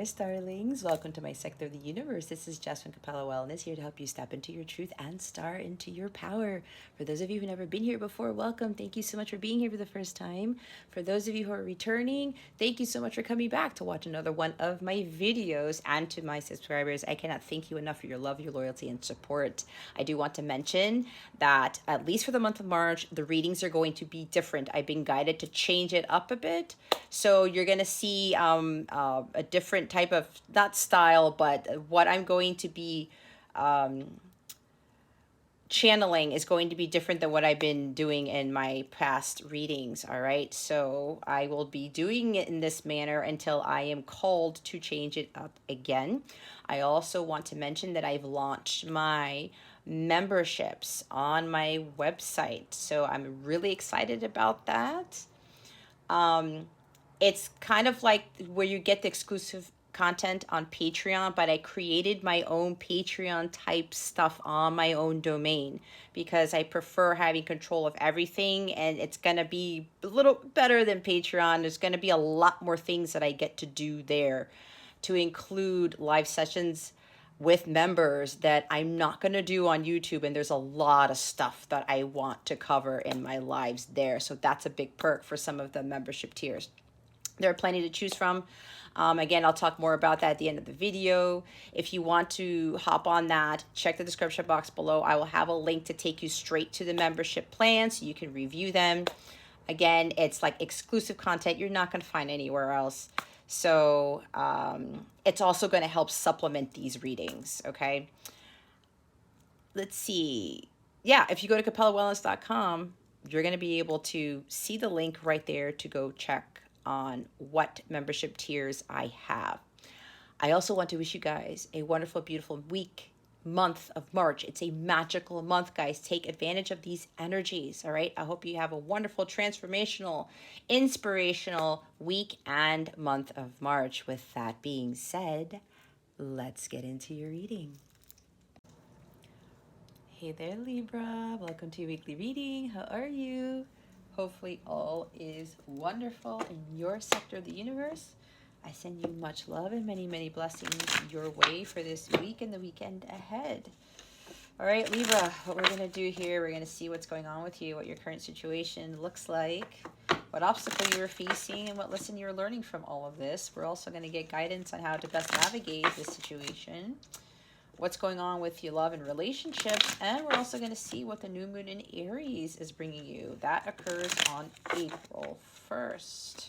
there, starlings. Welcome to my sector of the universe. This is Jess from Capella Wellness, here to help you step into your truth and star into your power. For those of you who've never been here before, welcome. Thank you so much for being here for the first time. For those of you who are returning, thank you so much for coming back to watch another one of my videos. And to my subscribers, I cannot thank you enough for your love, your loyalty, and support. I do want to mention that at least for the month of March, the readings are going to be different. I've been guided to change it up a bit. So you're going to see a different type of, not style, but what I'm going to be channeling is going to be different than what I've been doing in my past readings. All right. So I will be doing it in this manner until I am called to change it up again. I also want to mention that I've launched my memberships on my website. So I'm really excited about that. It's kind of like where you get the exclusive content on Patreon, but I created my own Patreon type stuff on my own domain because I prefer having control of everything, and it's going to be a little better than Patreon. There's going to be a lot more things that I get to do there, to include live sessions with members that I'm not going to do on YouTube. And there's a lot of stuff that I want to cover in my lives there. So that's a big perk for some of the membership tiers. There are plenty to choose from. Again, I'll talk more about that at the end of the video. If you want to hop on that, check the description box below. I will have a link to take you straight to the membership plan so you can review them. Again, it's like exclusive content you're not going to find anywhere else. So it's also going to help supplement these readings, okay? Let's see. Yeah, if you go to capellawellness.com, you're going to be able to see the link right there to go check on what membership tiers I have. I also want to wish you guys a wonderful, beautiful month of March. It's a magical month, guys. Take advantage of these energies, all right? I hope you have a wonderful, transformational, inspirational week and month of March. With that being said, let's get into your reading. Hey there, Libra. Welcome to your weekly reading. How are you? Hopefully all is wonderful in your sector of the universe. I send you much love and many, many blessings your way for this week and the weekend ahead. All right, Libra, what we're going to do here, we're going to see what's going on with you, what your current situation looks like, what obstacle you're facing, and what lesson you're learning from all of this. We're also going to get guidance on how to best navigate this situation, what's going on with your love and relationships, and we're also going to see what the new moon in Aries is bringing you. That occurs on April 1st.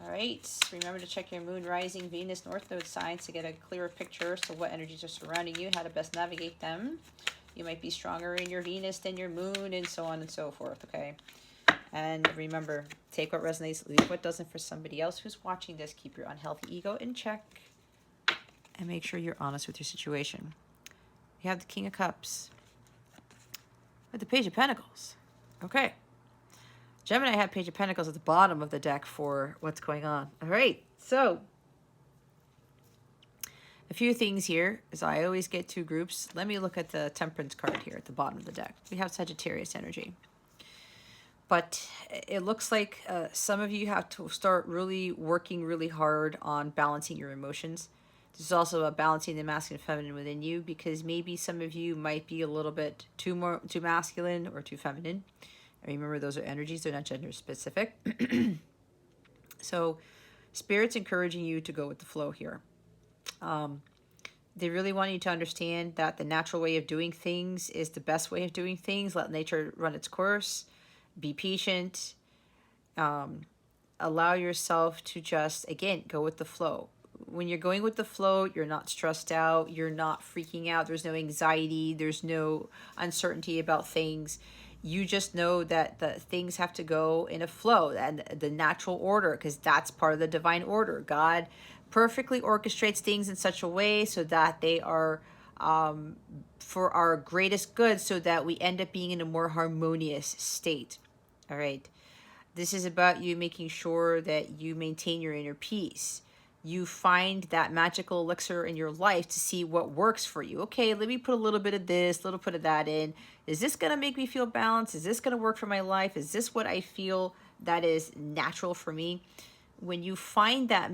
All right, remember to check your moon, rising, Venus, North Node signs to get a clearer picture. So what energies are surrounding you, how to best navigate them. You might be stronger in your Venus than your moon, and so on and so forth, okay? And remember, take what resonates, leave what doesn't. For somebody else who's watching this, keep your unhealthy ego in check. And make sure you're honest with your situation. You have the King of Cups with the Page of Pentacles. Okay. Gemini had Page of Pentacles at the bottom of the deck for what's going on. All right. So a few things here, as I always get two groups. Let me look at the Temperance card here at the bottom of the deck. We have Sagittarius energy. But it looks like some of you have to start really working really hard on balancing your emotions. This is also about balancing the masculine and feminine within you, because maybe some of you might be a little bit too masculine or too feminine. And remember, those are energies, they're not gender specific. So Spirit's encouraging you to go with the flow here. They really want you to understand that the natural way of doing things is the best way of doing things. Let nature run its course. Be patient. Allow yourself to just, again, go with the flow. When you're going with the flow, you're not stressed out, you're not freaking out, there's no anxiety, there's no uncertainty about things. You just know that the things have to go in a flow and the natural order, because that's part of the divine order. God perfectly orchestrates things in such a way so that they are for our greatest good, so that we end up being in a more harmonious state. All right. This is about you making sure that you maintain your inner peace. You find that magical elixir in your life to see what works for you. Okay, let me put a little bit of this, a little bit of that in. Is this going to make me feel balanced? Is this going to work for my life? Is this what I feel that is natural for me? when you find that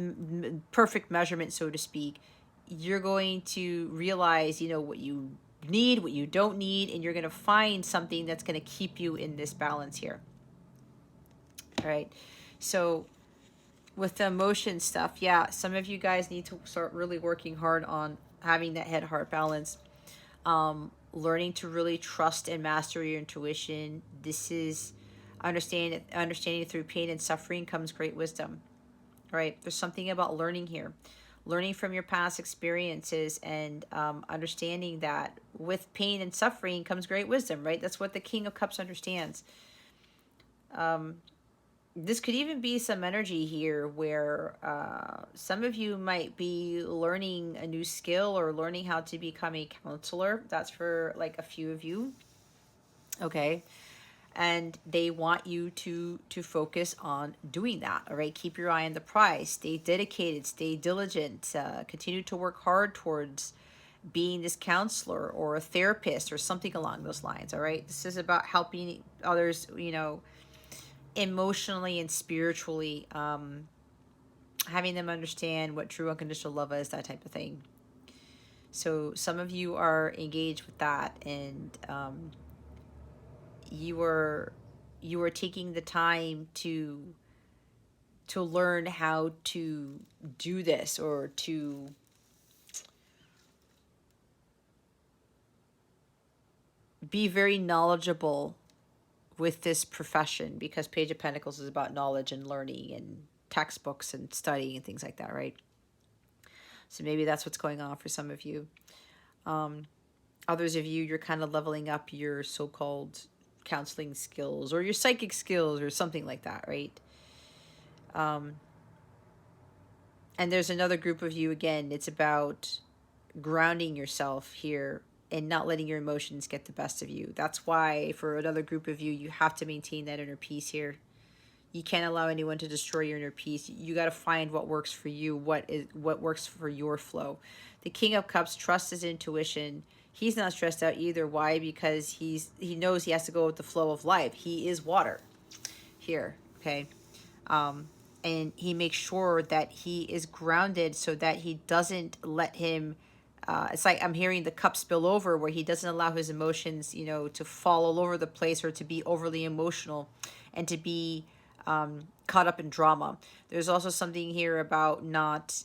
perfect measurement, so to speak, you're going to realize, what you need, what you don't need, and you're going to find something that's going to keep you in this balance here. All right. So with the emotion stuff, yeah, some of you guys need to start really working hard on having that head heart balance. Learning to really trust and master your intuition. This is understanding through pain and suffering comes great wisdom. Right? There's something about learning here, learning from your past experiences, and understanding that with pain and suffering comes great wisdom. Right? That's what the King of Cups understands. This could even be some energy here where some of you might be learning a new skill or learning how to become a counselor. That's for like a few of you. Okay. And they want you to focus on doing that. All right. Keep your eye on the prize. Stay dedicated. Stay diligent. Continue to work hard towards being this counselor or a therapist or something along those lines. All right. This is about helping others, emotionally and spiritually, having them understand what true unconditional love is, that type of thing. So some of you are engaged with that, and you are taking the time to learn how to do this, or to be very knowledgeable with this profession, because Page of Pentacles is about knowledge and learning and textbooks and studying and things like that, right? So maybe that's what's going on for some of you. Others of you, you're kind of leveling up your so-called counseling skills or your psychic skills or something like that, right? And there's another group of you, again, it's about grounding yourself here and not letting your emotions get the best of you. That's why for another group of you, you have to maintain that inner peace here. You can't allow anyone to destroy your inner peace. You got to find what works for you, what works for your flow. The King of Cups trusts his intuition. He's not stressed out either. Why? Because he knows he has to go with the flow of life. He is water here, okay? And he makes sure that he is grounded so that he doesn't let him, it's like I'm hearing the cup spill over, where he doesn't allow his emotions, to fall all over the place, or to be overly emotional and to be caught up in drama. There's also something here about not,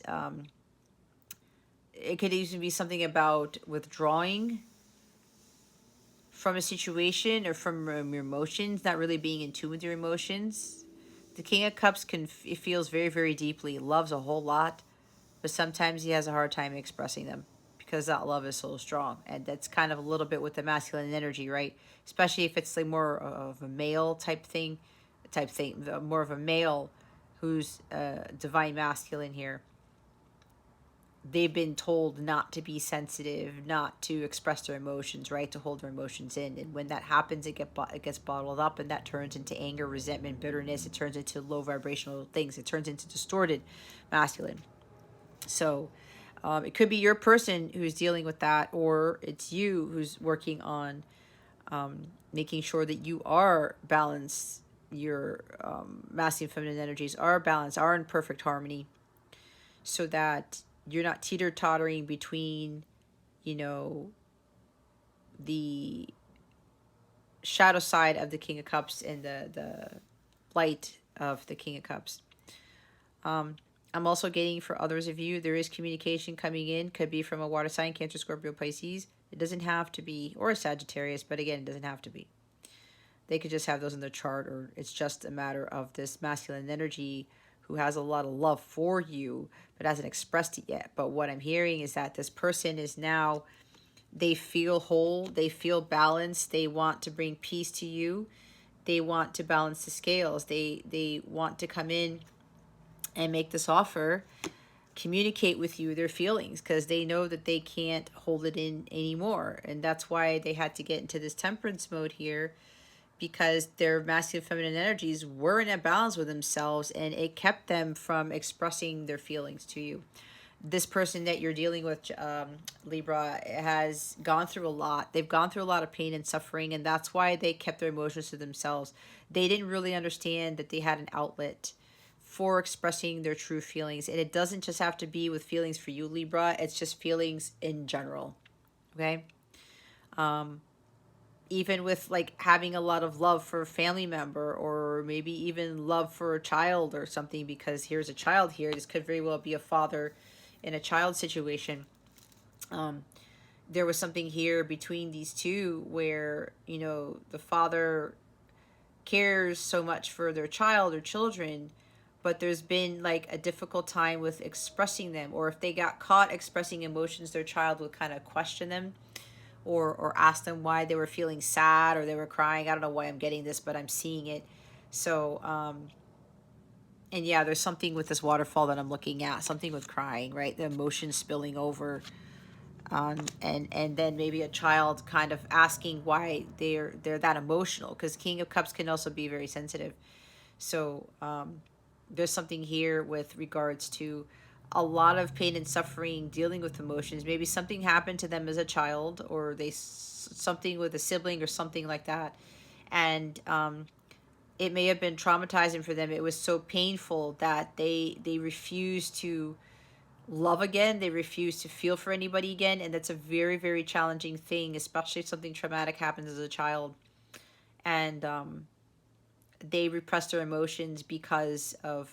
it could even be something about withdrawing from a situation or from your emotions, not really being in tune with your emotions. The King of Cups it feels very, very deeply, loves a whole lot, but sometimes he has a hard time expressing them because that love is so strong. And that's kind of a little bit with the masculine energy, right? Especially if it's like more of a male type thing, more of a male who's divine masculine here. They've been told not to be sensitive, not to express their emotions, right? To hold their emotions in. And when that happens, it gets bottled up, and that turns into anger, resentment, bitterness. It turns into low vibrational things. It turns into distorted masculine. So it could be your person who's dealing with that, or it's you who's working on making sure that you are balanced. Your masculine and feminine energies are balanced, are in perfect harmony, so that you're not teeter-tottering between, the shadow side of the King of Cups and the light of the King of Cups. I'm also getting, for others of you, there is communication coming in. Could be from a water sign, Cancer, Scorpio, Pisces. It doesn't have to be, or a Sagittarius, but again, it doesn't have to be. They could just have those in their chart, or it's just a matter of this masculine energy who has a lot of love for you, but hasn't expressed it yet. But what I'm hearing is that this person is now, they feel whole, they feel balanced, they want to bring peace to you, they want to balance the scales, they want to come in and make this offer, communicate with you their feelings, because they know that they can't hold it in anymore. And that's why they had to get into this temperance mode here, because their masculine feminine energies were in a balance with themselves, and it kept them from expressing their feelings to you. This person that you're dealing with, Libra, has gone through a lot. They've gone through a lot of pain and suffering, and that's why they kept their emotions to themselves. They didn't really understand that they had an outlet for expressing their true feelings. And it doesn't just have to be with feelings for you, Libra. It's just feelings in general. Okay? Even with like having a lot of love for a family member, or maybe even love for a child or something, because here's a child here. This could very well be a father in a child situation. There was something here between these two where, you know, the father cares so much for their child or children, but there's been like a difficult time with expressing them, or if they got caught expressing emotions, their child would kind of question them, or ask them why they were feeling sad or they were crying. I don't know why I'm getting this, but I'm seeing it. So and yeah, there's something with this waterfall that I'm looking at, something with crying, right? The emotions spilling over, and then maybe a child kind of asking why they're that emotional, because King of Cups can also be very sensitive. So there's something here with regards to a lot of pain and suffering, dealing with emotions. Maybe something happened to them as a child, or they something with a sibling or something like that, and it may have been traumatizing for them. It was so painful that they refused to love again. They refuse to feel for anybody again, and that's a very, very challenging thing, especially if something traumatic happens as a child. And they repress their emotions because of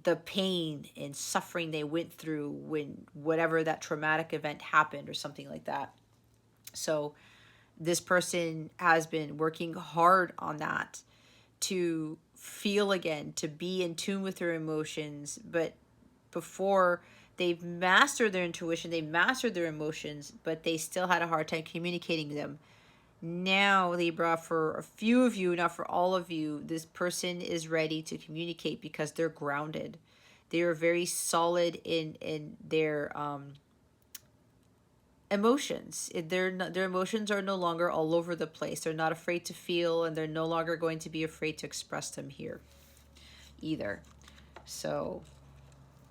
the pain and suffering they went through when whatever that traumatic event happened or something like that. So this person has been working hard on that, to feel again, to be in tune with their emotions. But before, they've mastered their intuition, they've mastered their emotions, but they still had a hard time communicating them. Now, Libra, for a few of you, not for all of you, this person is ready to communicate because they're grounded. They are very solid in their emotions. Their emotions are no longer all over the place. They're not afraid to feel, and they're no longer going to be afraid to express them here either. So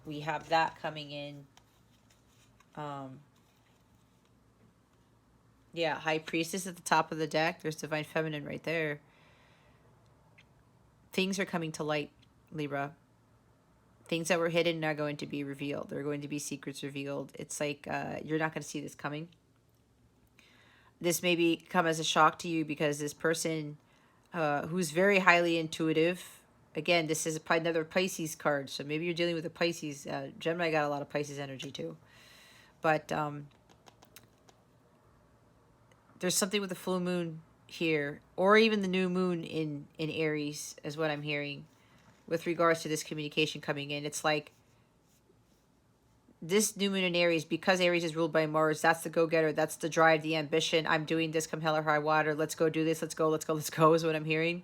we have that coming in. Yeah, High Priestess at the top of the deck. There's Divine Feminine right there. Things are coming to light, Libra. Things that were hidden are going to be revealed. There are going to be secrets revealed. It's like you're not going to see this coming. This may come as a shock to you, because this person who's very highly intuitive, again, this is another Pisces card, so maybe you're dealing with a Pisces. Gemini got a lot of Pisces energy too. But there's something with the full moon here, or even the new moon in Aries, is what I'm hearing with regards to this communication coming in. It's like this new moon in Aries, because Aries is ruled by Mars, that's the go-getter, that's the drive, the ambition. I'm doing this come hell or high water. Let's go do this. Let's go, let's go, let's go, is what I'm hearing.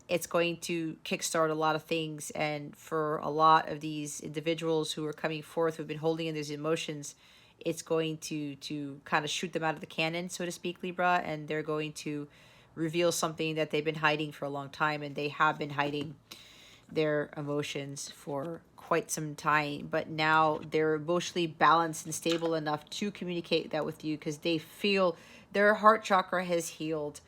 It's going to kickstart a lot of things. And for a lot of these individuals who are coming forth, who've been holding in these emotions, it's going to kind of shoot them out of the cannon, so to speak, Libra. And they're going to reveal something that they've been hiding for a long time. And they have been hiding their emotions for quite some time, but now they're emotionally balanced and stable enough to communicate that with you, because they feel their heart chakra has healed.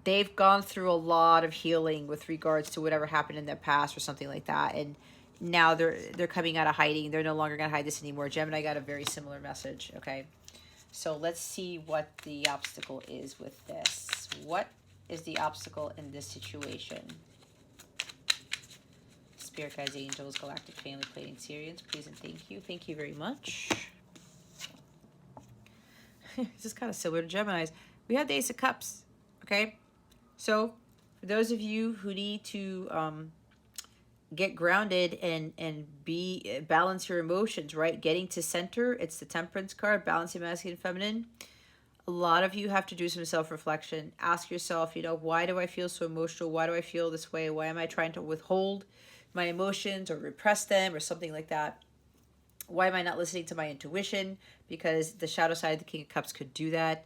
They've gone through a lot of healing with regards to whatever happened in their past or something like that, and now they're coming out of hiding. They're no longer going to hide this anymore. Gemini got a very similar message. Okay, so let's see what the obstacle is with this. What is the obstacle in this situation? Spirit guides, angels, galactic family, plating Syrians, please and thank you. Thank you very much. This is kind of similar to Gemini's. We have the Ace of Cups. Okay, so for those of you who need to get grounded and be balance your emotions, right? Getting to center. It's the Temperance card, balancing masculine and feminine. A lot of you have to do some self-reflection. Ask yourself, you know, why do I feel so emotional? Why do I feel this way? Why am I trying to withhold my emotions or repress them or something like that? Why am I not listening to my intuition? Because the shadow side of the King of Cups could do that.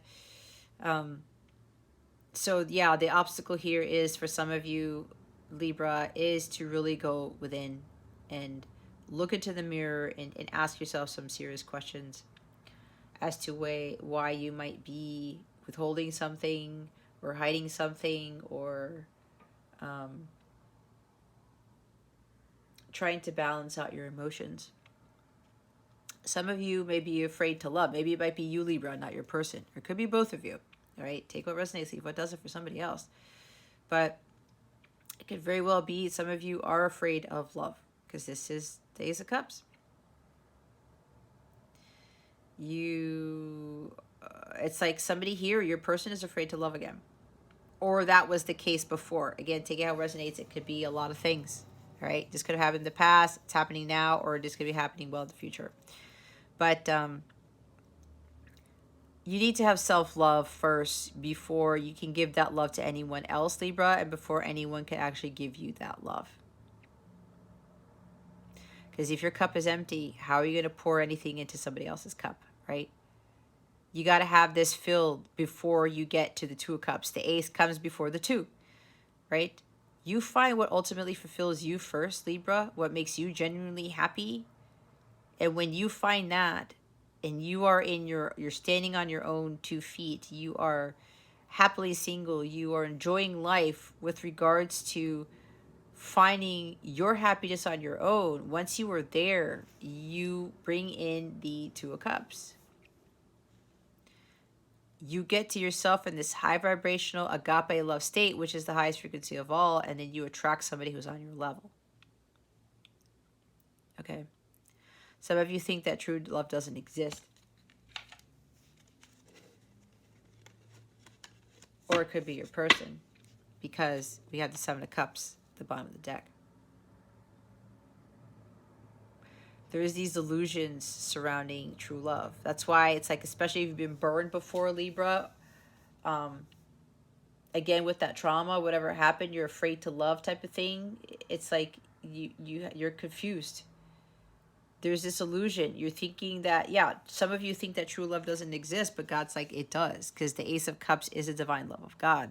So yeah, the obstacle here is, for some of you, Libra, is to really go within and look into the mirror and ask yourself some serious questions as to why you might be withholding something or hiding something, or trying to balance out your emotions. Some of you may be afraid to love. Maybe it might be you, Libra, not your person. Or it could be both of you. All right, take what resonates, leave what doesn't for somebody else. But it could very well be some of you are afraid of love, because this is the Ace of Cups. It's like somebody here, your person is afraid to love again. Or that was the case before. Again, take it how it resonates. It could be a lot of things. All right, this could have happened in the past, it's happening now, or this could be happening well in the future. But you need to have self-love first before you can give that love to anyone else, Libra, and before anyone can actually give you that love. Because if your cup is empty, how are you going to pour anything into somebody else's cup, right? You got to have this filled before you get to the Two of Cups. The Ace comes before the Two, right? You find what ultimately fulfills you first, Libra, what makes you genuinely happy. And when you find that, and you are you're standing on your own 2 feet, you are happily single, you are enjoying life with regards to finding your happiness on your own. Once you are there, you bring in the Two of Cups. You get to yourself in this high vibrational agape love state, which is the highest frequency of all, and then you attract somebody who's on your level. Okay? Some of you think that true love doesn't exist. Or it could be your person, because we have the Seven of Cups at the bottom of the deck. There's these illusions surrounding true love. That's why it's like, especially if you've been burned before, Libra, again, with that trauma, whatever happened, you're afraid to love type of thing. It's like you're confused. There's this illusion. You're thinking that, yeah, some of you think that true love doesn't exist, but God's like, it does, because the Ace of Cups is a divine love of God.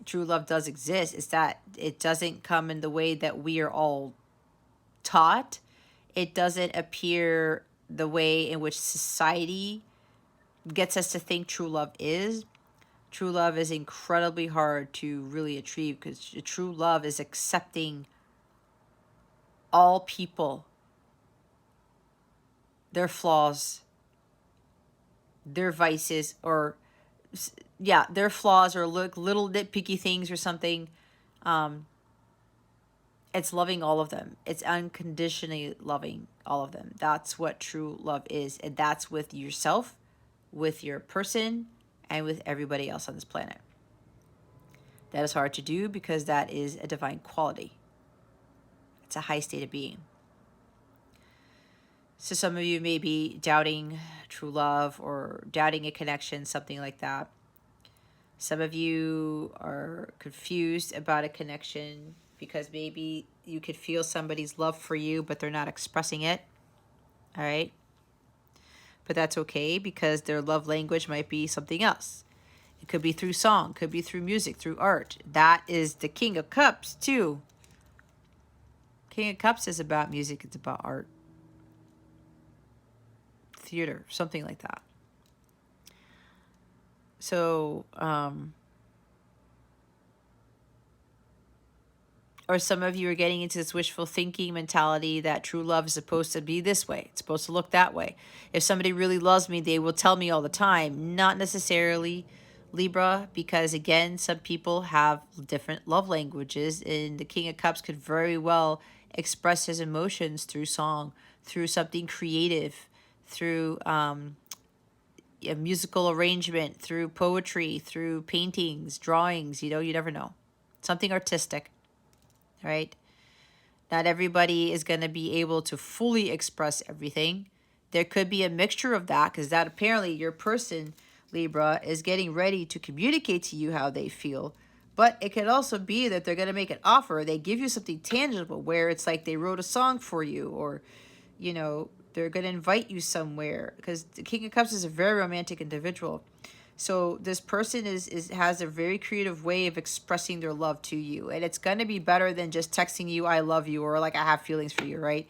True love does exist. It's that it doesn't come in the way that we are all taught. It doesn't appear the way in which society gets us to think true love is. True love is incredibly hard to really achieve, because true love is accepting all people, their flaws, their vices, or yeah, their flaws, or little nitpicky things or something. It's loving all of them. It's unconditionally loving all of them. That's what true love is. And that's with yourself, with your person, and with everybody else on this planet. That is hard to do because that is a divine quality. It's a high state of being. So some of you may be doubting true love or doubting a connection, something like that. Some of you are confused about a connection because maybe you could feel somebody's love for you, but they're not expressing it. All right? But that's okay, because their love language might be something else. It could be through song, could be through music, through art. That is the King of Cups, too. King of Cups is about music. It's about art. Theater, something like that. So, or some of you are getting into this wishful thinking mentality that true love is supposed to be this way. It's supposed to look that way. If somebody really loves me, they will tell me all the time. Not necessarily, Libra, because again, some people have different love languages, and the King of Cups could very well express his emotions through song, through something creative, through a musical arrangement, through poetry, through paintings, drawings. You never know. Something artistic. Right? Not everybody is going to be able to fully express everything. There could be a mixture of that, because that apparently your person, Libra, is getting ready to communicate to you how they feel. But it could also be that they're going to make an offer. They give you something tangible, where it's like they wrote a song for you, or, they're going to invite you somewhere, because the King of Cups is a very romantic individual. So this person has a very creative way of expressing their love to you. And it's going to be better than just texting you, I love you, or like, I have feelings for you, right?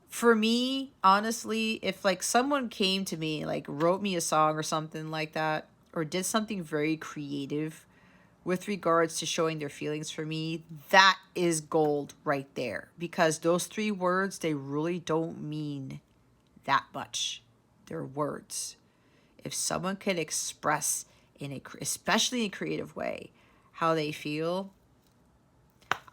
For me, honestly, if like someone came to me, like wrote me a song or something like that, or did something very creative with regards to showing their feelings for me, that is gold right there. Because those 3 words, they really don't mean that much. They're words. If someone can express, especially in a creative way, how they feel,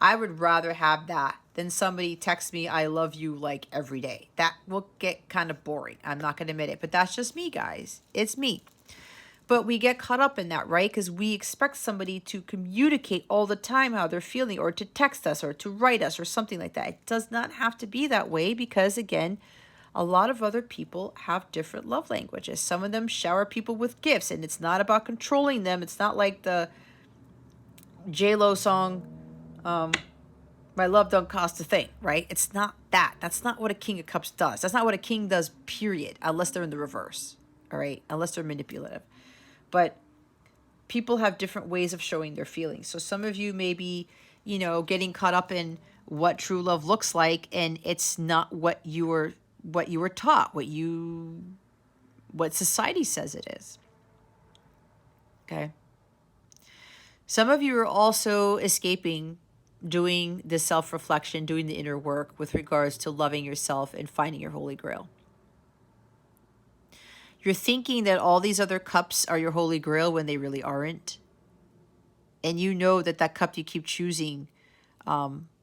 I would rather have that than somebody text me, I love you, like every day. That will get kind of boring. I'm not going to admit it, but that's just me, guys. It's me. But we get caught up in that, right? Because we expect somebody to communicate all the time how they're feeling, or to text us, or to write us, or something like that. It does not have to be that way, because again, a lot of other people have different love languages. Some of them shower people with gifts, and it's not about controlling them. It's not like the J-Lo song, my love don't cost a thing, right? It's not that. That's not what a King of Cups does. That's not what a king does, period, unless they're in the reverse, all right? Unless they're manipulative. But people have different ways of showing their feelings. So some of you may be, getting caught up in what true love looks like, and it's not what you were taught, what society says it is. Okay. Some of you are also escaping doing the self-reflection, doing the inner work with regards to loving yourself and finding your holy grail. You're thinking that all these other cups are your holy grail when they really aren't. And you know that cup you keep choosing,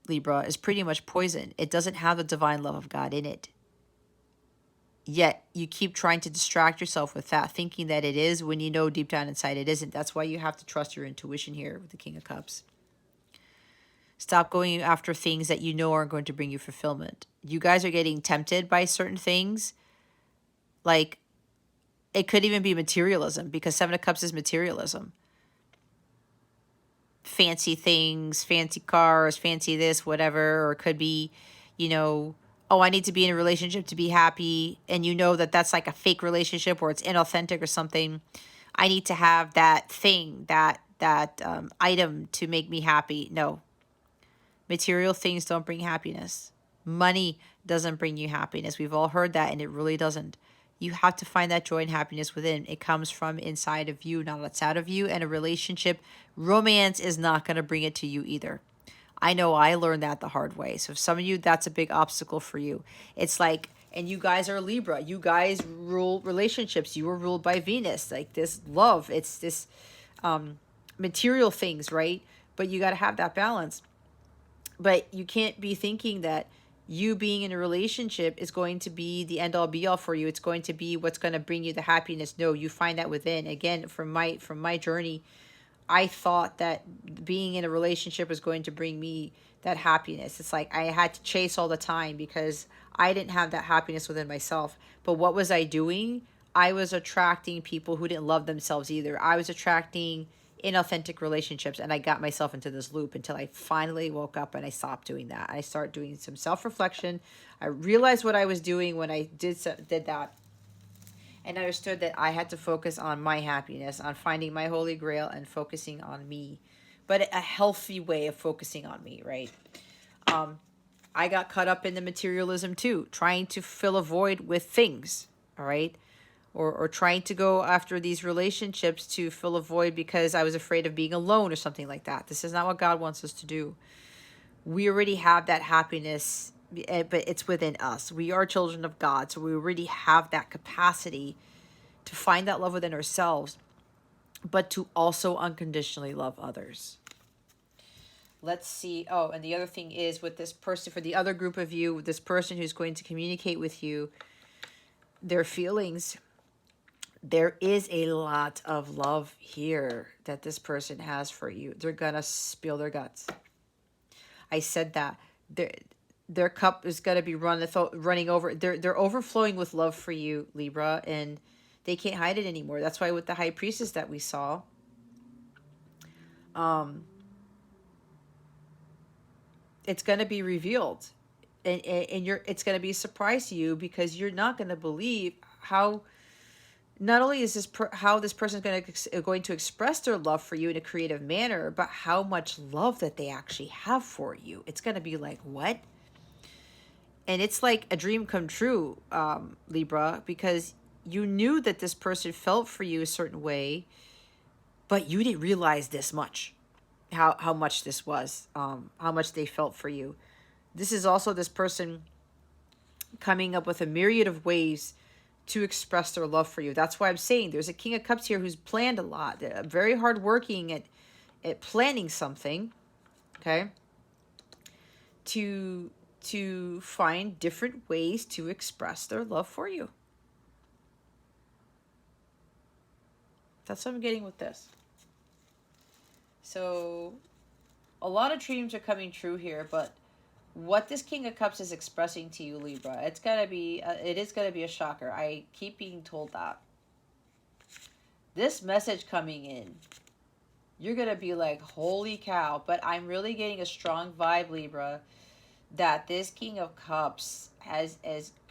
Libra, is pretty much poison. It doesn't have the divine love of God in it. Yet you keep trying to distract yourself with that, thinking that it is, when you know deep down inside it isn't. That's why you have to trust your intuition here with the King of Cups. Stop going after things that you know aren't going to bring you fulfillment. You guys are getting tempted by certain things. Like, it could even be materialism, because 7 of Cups is materialism. Fancy things, fancy cars, fancy this, whatever. Or it could be, oh, I need to be in a relationship to be happy. And you know that that's like a fake relationship, or it's inauthentic or something. I need to have that thing, that item to make me happy. No. Material things don't bring happiness. Money doesn't bring you happiness. We've all heard that, and it really doesn't. You have to find that joy and happiness within. It comes from inside of you, not outside of you. And a relationship, romance is not going to bring it to you either. I know I learned that the hard way. So if some of you, that's a big obstacle for you. It's like, and you guys are Libra. You guys rule relationships. You were ruled by Venus. Like this love. It's this material things, right? But you got to have that balance. But you can't be thinking that you being in a relationship is going to be the end all be all for you. It's going to be what's going to bring you the happiness. No, you find that within. Again, from my journey, I thought that being in a relationship was going to bring me that happiness. It's like I had to chase all the time because I didn't have that happiness within myself. But what was I doing? I was attracting people who didn't love themselves either. I was attracting inauthentic relationships, and I got myself into this loop until I finally woke up and I stopped doing that. I started doing some self-reflection. I realized what I was doing when I did that, and I understood that I had to focus on my happiness, on finding my holy grail and focusing on me, but a healthy way of focusing on me, right? I got caught up in the materialism too, trying to fill a void with things, all right? Or trying to go after these relationships to fill a void because I was afraid of being alone or something like that. This is not what God wants us to do. We already have that happiness, but it's within us. We are children of God, so we already have that capacity to find that love within ourselves, but to also unconditionally love others. Let's see. Oh, and the other thing is with this person, for the other group of you, this person who's going to communicate with you their feelings, there is a lot of love here that this person has for you. They're going to spill their guts. I said that. Their cup is going to be running over. They're overflowing with love for you, Libra, and they can't hide it anymore. That's why with the High Priestess that we saw, it's going to be revealed. And it's going to be a surprise to you because you're not going to believe how... Not only is how this person is going to express their love for you in a creative manner, but how much love that they actually have for you. It's going to be like, what? And it's like a dream come true, Libra, because you knew that this person felt for you a certain way, but you didn't realize this much. how much this was, how much they felt for you. This is also this person coming up with a myriad of ways to express their love for you. That's why I'm saying there's a King of Cups here who's planned a lot. They're very hard working at planning something, okay? To find different ways to express their love for you. That's what I'm getting with this. So a lot of dreams are coming true here, but what this King of Cups is expressing to you, Libra, it is gonna be a shocker. I keep being told that. This message coming in, you're gonna be like, holy cow. But I'm really getting a strong vibe, Libra, that this King of Cups has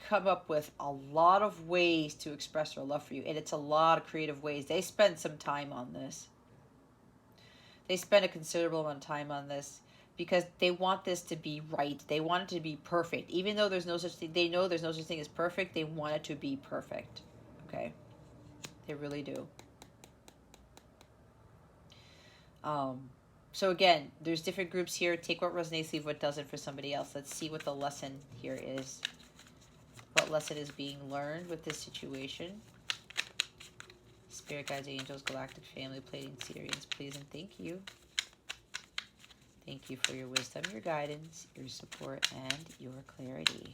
come up with a lot of ways to express their love for you. And it's a lot of creative ways. They spent some time on this. They spent a considerable amount of time on this because they want this to be right. They want it to be perfect. Even though there's no such thing, they know there's no such thing as perfect. They want it to be perfect. Okay? They really do. So again, there's different groups here. Take what resonates, leave what doesn't for somebody else. Let's see what the lesson here is. What lesson is being learned with this situation? Spirit guides, angels, galactic family, Pleiadian, Sirians, please and thank you. Thank you for your wisdom, your guidance, your support, and your clarity.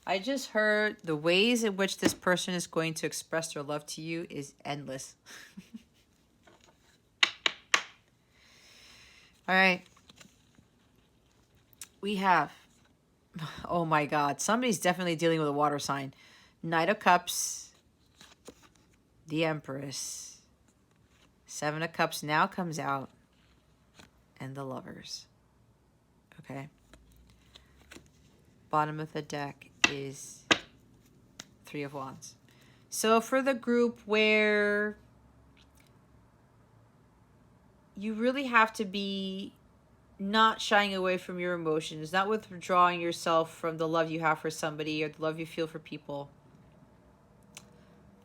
I just heard the ways in which this person is going to express their love to you is endless. All right. We have, oh my God, somebody's definitely dealing with a water sign. Knight of Cups, the Empress, Seven of Cups now comes out, and the Lovers. Okay. Bottom of the deck is Three of Wands. So for the group where you really have to be not shying away from your emotions, not withdrawing yourself from the love you have for somebody or the love you feel for people,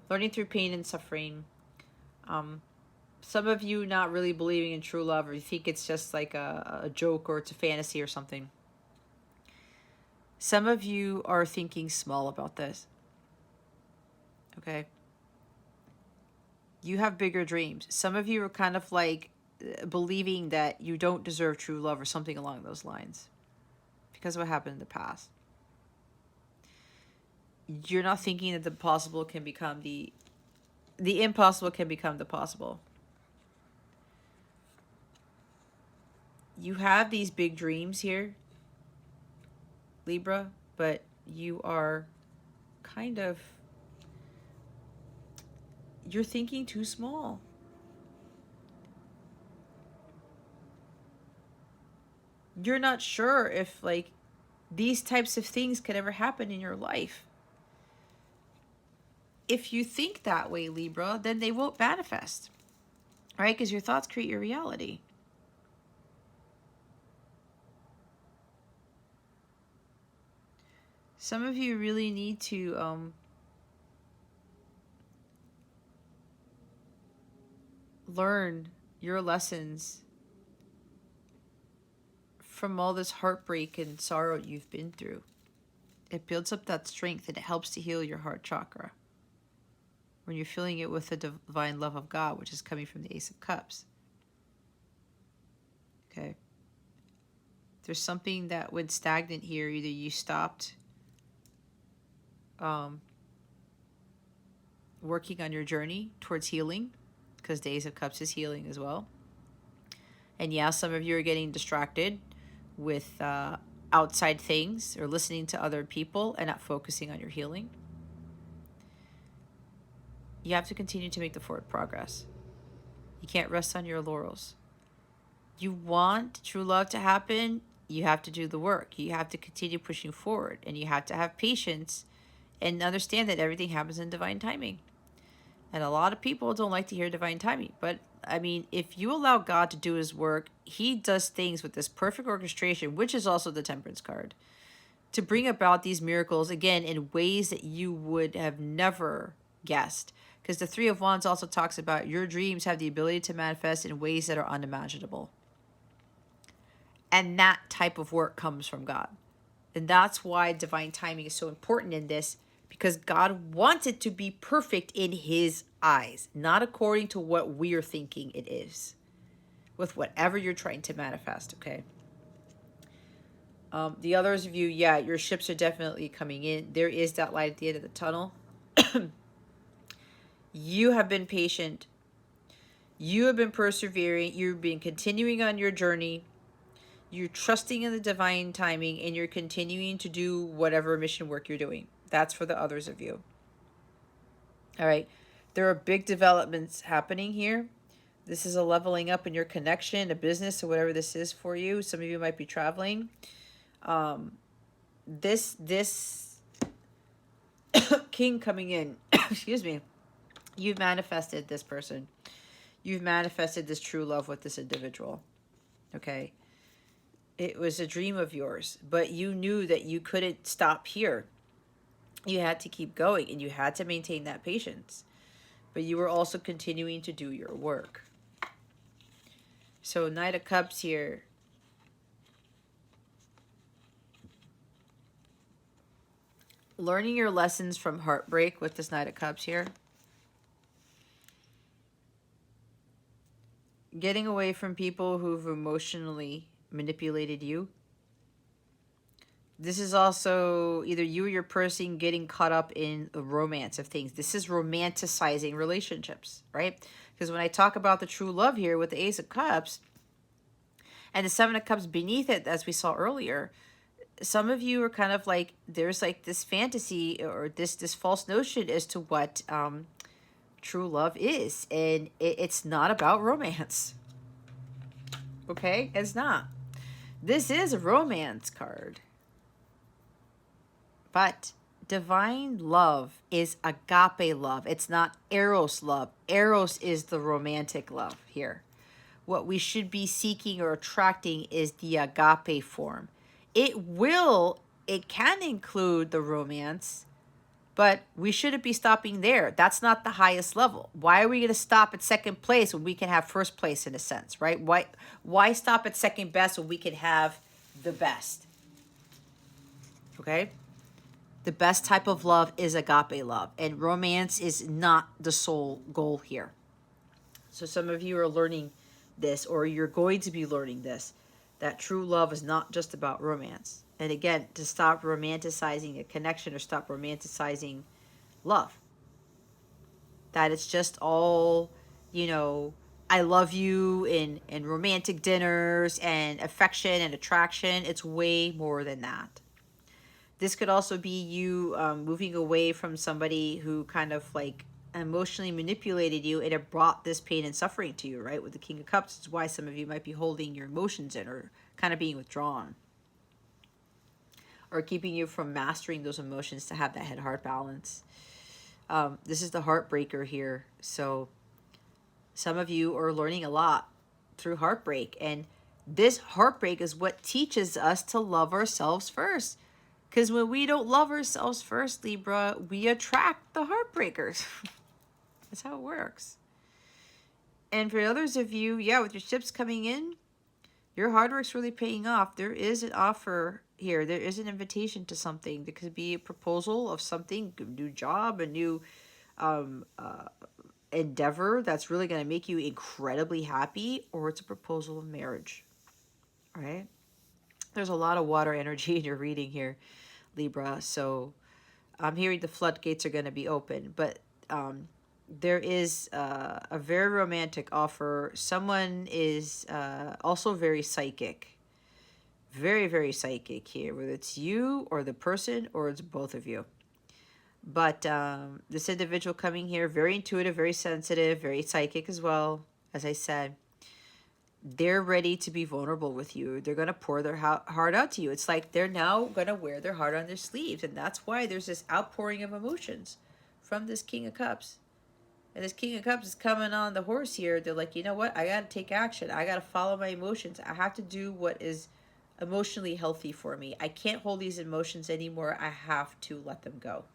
learning through pain and suffering. Some of you not really believing in true love, or you think it's just like a joke or it's a fantasy or something. Some of you are thinking small about this. Okay? You have bigger dreams. Some of you are kind of like believing that you don't deserve true love or something along those lines because of what happened in the past. You're not thinking that the possible can become the impossible can become the possible. You have these big dreams here, Libra, but you are kind of, you're thinking too small. You're not sure if like these types of things could ever happen in your life. If you think that way, Libra, then they won't manifest, right? Because your thoughts create your reality. Some of you really need to learn your lessons from all this heartbreak and sorrow you've been through. It builds up that strength and it helps to heal your heart chakra when you're filling it with the divine love of God, which is coming from the Ace of Cups. Okay. There's something that went stagnant here. Either you stopped working on your journey towards healing, because the Ace of Cups is healing as well. And yeah, some of you are getting distracted with outside things or listening to other people and not focusing on your healing. You have to continue to make the forward progress. You can't rest on your laurels. You want true love to happen, you have to do the work. You have to continue pushing forward, and you have to have patience and understand that everything happens in divine timing. And a lot of people don't like to hear divine timing. But I mean, if you allow God to do his work, he does things with this perfect orchestration, which is also the Temperance card, to bring about these miracles again in ways that you would have never guessed. Because the Three of Wands also talks about your dreams have the ability to manifest in ways that are unimaginable. And that type of work comes from God. And that's why divine timing is so important in this, because God wants it to be perfect in his eyes, not according to what we're thinking it is, with whatever you're trying to manifest, okay? The others of you, yeah, your ships are definitely coming in. There is that light at the end of the tunnel. You have been patient. You have been persevering. You've been continuing on your journey. You're trusting in the divine timing, and you're continuing to do whatever mission work you're doing. That's for the others of you. All right. There are big developments happening here. This is a leveling up in your connection, a business, or whatever this is for you. Some of you might be traveling. This king coming in, excuse me, you've manifested this person. You've manifested this true love with this individual. Okay. It was a dream of yours, but you knew that you couldn't stop here. You had to keep going, and you had to maintain that patience. But you were also continuing to do your work. So Knight of Cups here. Learning your lessons from heartbreak with this Knight of Cups here. Getting away from people who've emotionally manipulated you. This is also either you or your person getting caught up in the romance of things. This is romanticizing relationships, right? Because when I talk about the true love here with the Ace of Cups and the Seven of Cups beneath it, as we saw earlier, some of you are kind of like, there's like this fantasy or this false notion as to what true love is. And it's not about romance. Okay? It's not. This is a romance card. But divine love is agape love. It's not eros love. Eros is the romantic love here. What we should be seeking or attracting is the agape form. It can include the romance, but we shouldn't be stopping there. That's not the highest level. Why are we going to stop at second place when we can have first place in a sense, right? Why stop at second best when we can have the best? Okay? The best type of love is agape love, and romance is not the sole goal here. So some of you are learning this, or you're going to be learning this, that true love is not just about romance. And again, to stop romanticizing a connection or stop romanticizing love. That it's just all, I love you in romantic dinners and affection and attraction. It's way more than that. This could also be you moving away from somebody who kind of like emotionally manipulated you, and it brought this pain and suffering to you, right? With the King of Cups, it's why some of you might be holding your emotions in or kind of being withdrawn, or keeping you from mastering those emotions to have that head-heart balance. This is the heartbreaker here. So some of you are learning a lot through heartbreak, and this heartbreak is what teaches us to love ourselves first. Because when we don't love ourselves first, Libra, we attract the heartbreakers. That's how it works. And for others of you, yeah, with your ships coming in, your hard work's really paying off. There is an offer here. There is an invitation to something. There could be a proposal of something, a new job, a new endeavor that's really going to make you incredibly happy, or it's a proposal of marriage. All right? There's a lot of water energy in your reading here, Libra. So I'm hearing the floodgates are going to be open. But there is a very romantic offer. Someone is also very psychic. Very, very psychic here. Whether it's you or the person or it's both of you. But this individual coming here, very intuitive, very sensitive, very psychic as well, as I said. They're ready to be vulnerable with you. They're going to pour their heart out to you. It's like they're now going to wear their heart on their sleeves. And that's why there's this outpouring of emotions from this King of Cups. And this King of Cups is coming on the horse here. They're like, you know what? I got to take action. I got to follow my emotions. I have to do what is emotionally healthy for me. I can't hold these emotions anymore. I have to let them go.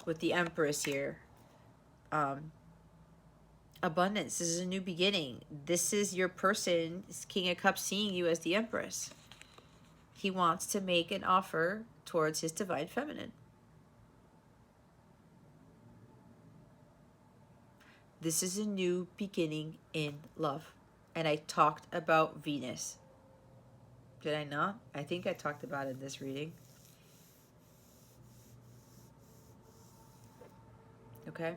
With the Empress here, abundance. This is a new beginning. This is your person, King of Cups, seeing you as the Empress. He wants to make an offer towards his divine feminine. This is a new beginning in love. And I talked about Venus. Did I not? I think I talked about it in this reading. Okay.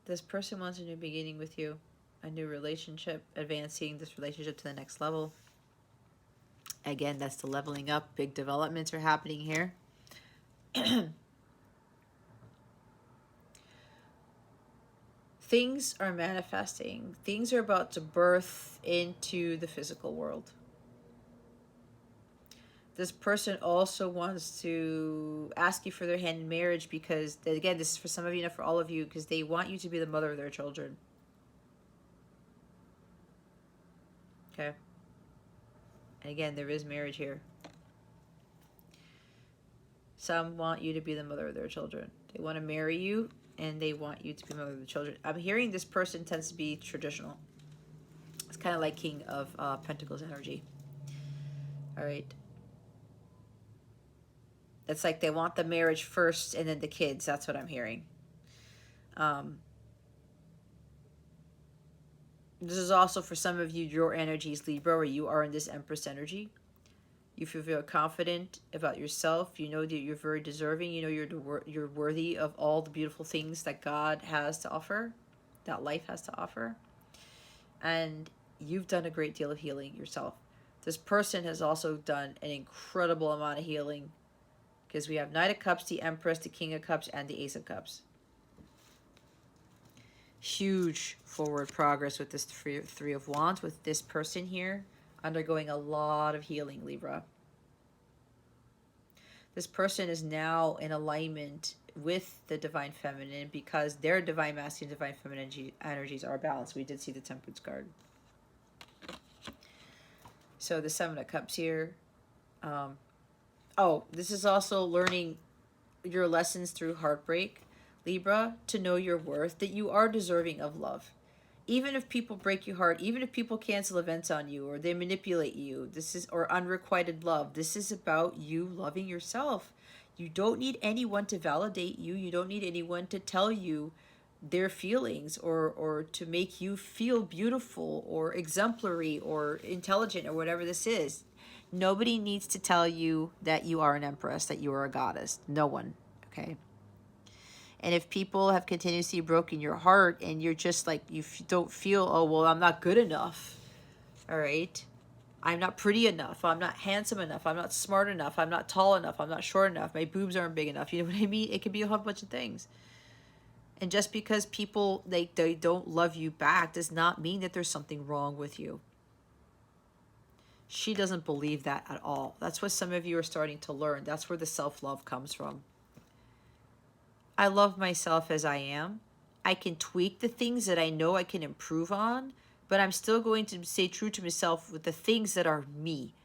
This person wants a new beginning with you, a new relationship, advancing this relationship to the next level. Again, that's the leveling up. Big developments are happening here. Things are manifesting. Things are about to birth into the physical world. This person also wants to ask you for their hand in marriage because, again, this is for some of you, not for all of you, because they want you to be the mother of their children. Okay. And again, there is marriage here. Some want you to be the mother of their children. They want to marry you, and they want you to be the mother of the children. I'm hearing this person tends to be traditional. It's kind of like King of Pentacles energy. All right. It's like they want the marriage first and then the kids. That's what I'm hearing. This is also for some of you, your energies, Libra, where you are in this Empress energy. You feel very confident about yourself. You know that you're very deserving. You know you're worthy of all the beautiful things that God has to offer, that life has to offer. And you've done a great deal of healing yourself. This person has also done an incredible amount of healing, because we have Knight of Cups, the Empress, the King of Cups, and the Ace of Cups. Huge forward progress with this Three of Wands, with this person here undergoing a lot of healing, Libra. This person is now in alignment with the Divine Feminine because their Divine Masculine, Divine Feminine energies are balanced. We did see the Temperance card. So the Seven of Cups here. Oh, this is also learning your lessons through heartbreak, Libra, to know your worth, that you are deserving of love. Even if people break your heart, even if people cancel events on you or they manipulate you, or unrequited love, this is about you loving yourself. You don't need anyone to validate you. You don't need anyone to tell you their feelings or to make you feel beautiful or exemplary or intelligent or whatever this is. Nobody needs to tell you that you are an empress, that you are a goddess. No one, okay? And if people have continuously broken your heart and you're just like, you don't feel, oh, well, I'm not good enough, all right? I'm not pretty enough. I'm not handsome enough. I'm not smart enough. I'm not tall enough. I'm not short enough. My boobs aren't big enough. You know what I mean? It could be a whole bunch of things. And just because people, they don't love you back does not mean that there's something wrong with you. She doesn't believe that at all. That's what some of you are starting to learn. That's where the self-love comes from. I love myself as I am. I can tweak the things that I know I can improve on, but I'm still going to stay true to myself with the things that are me,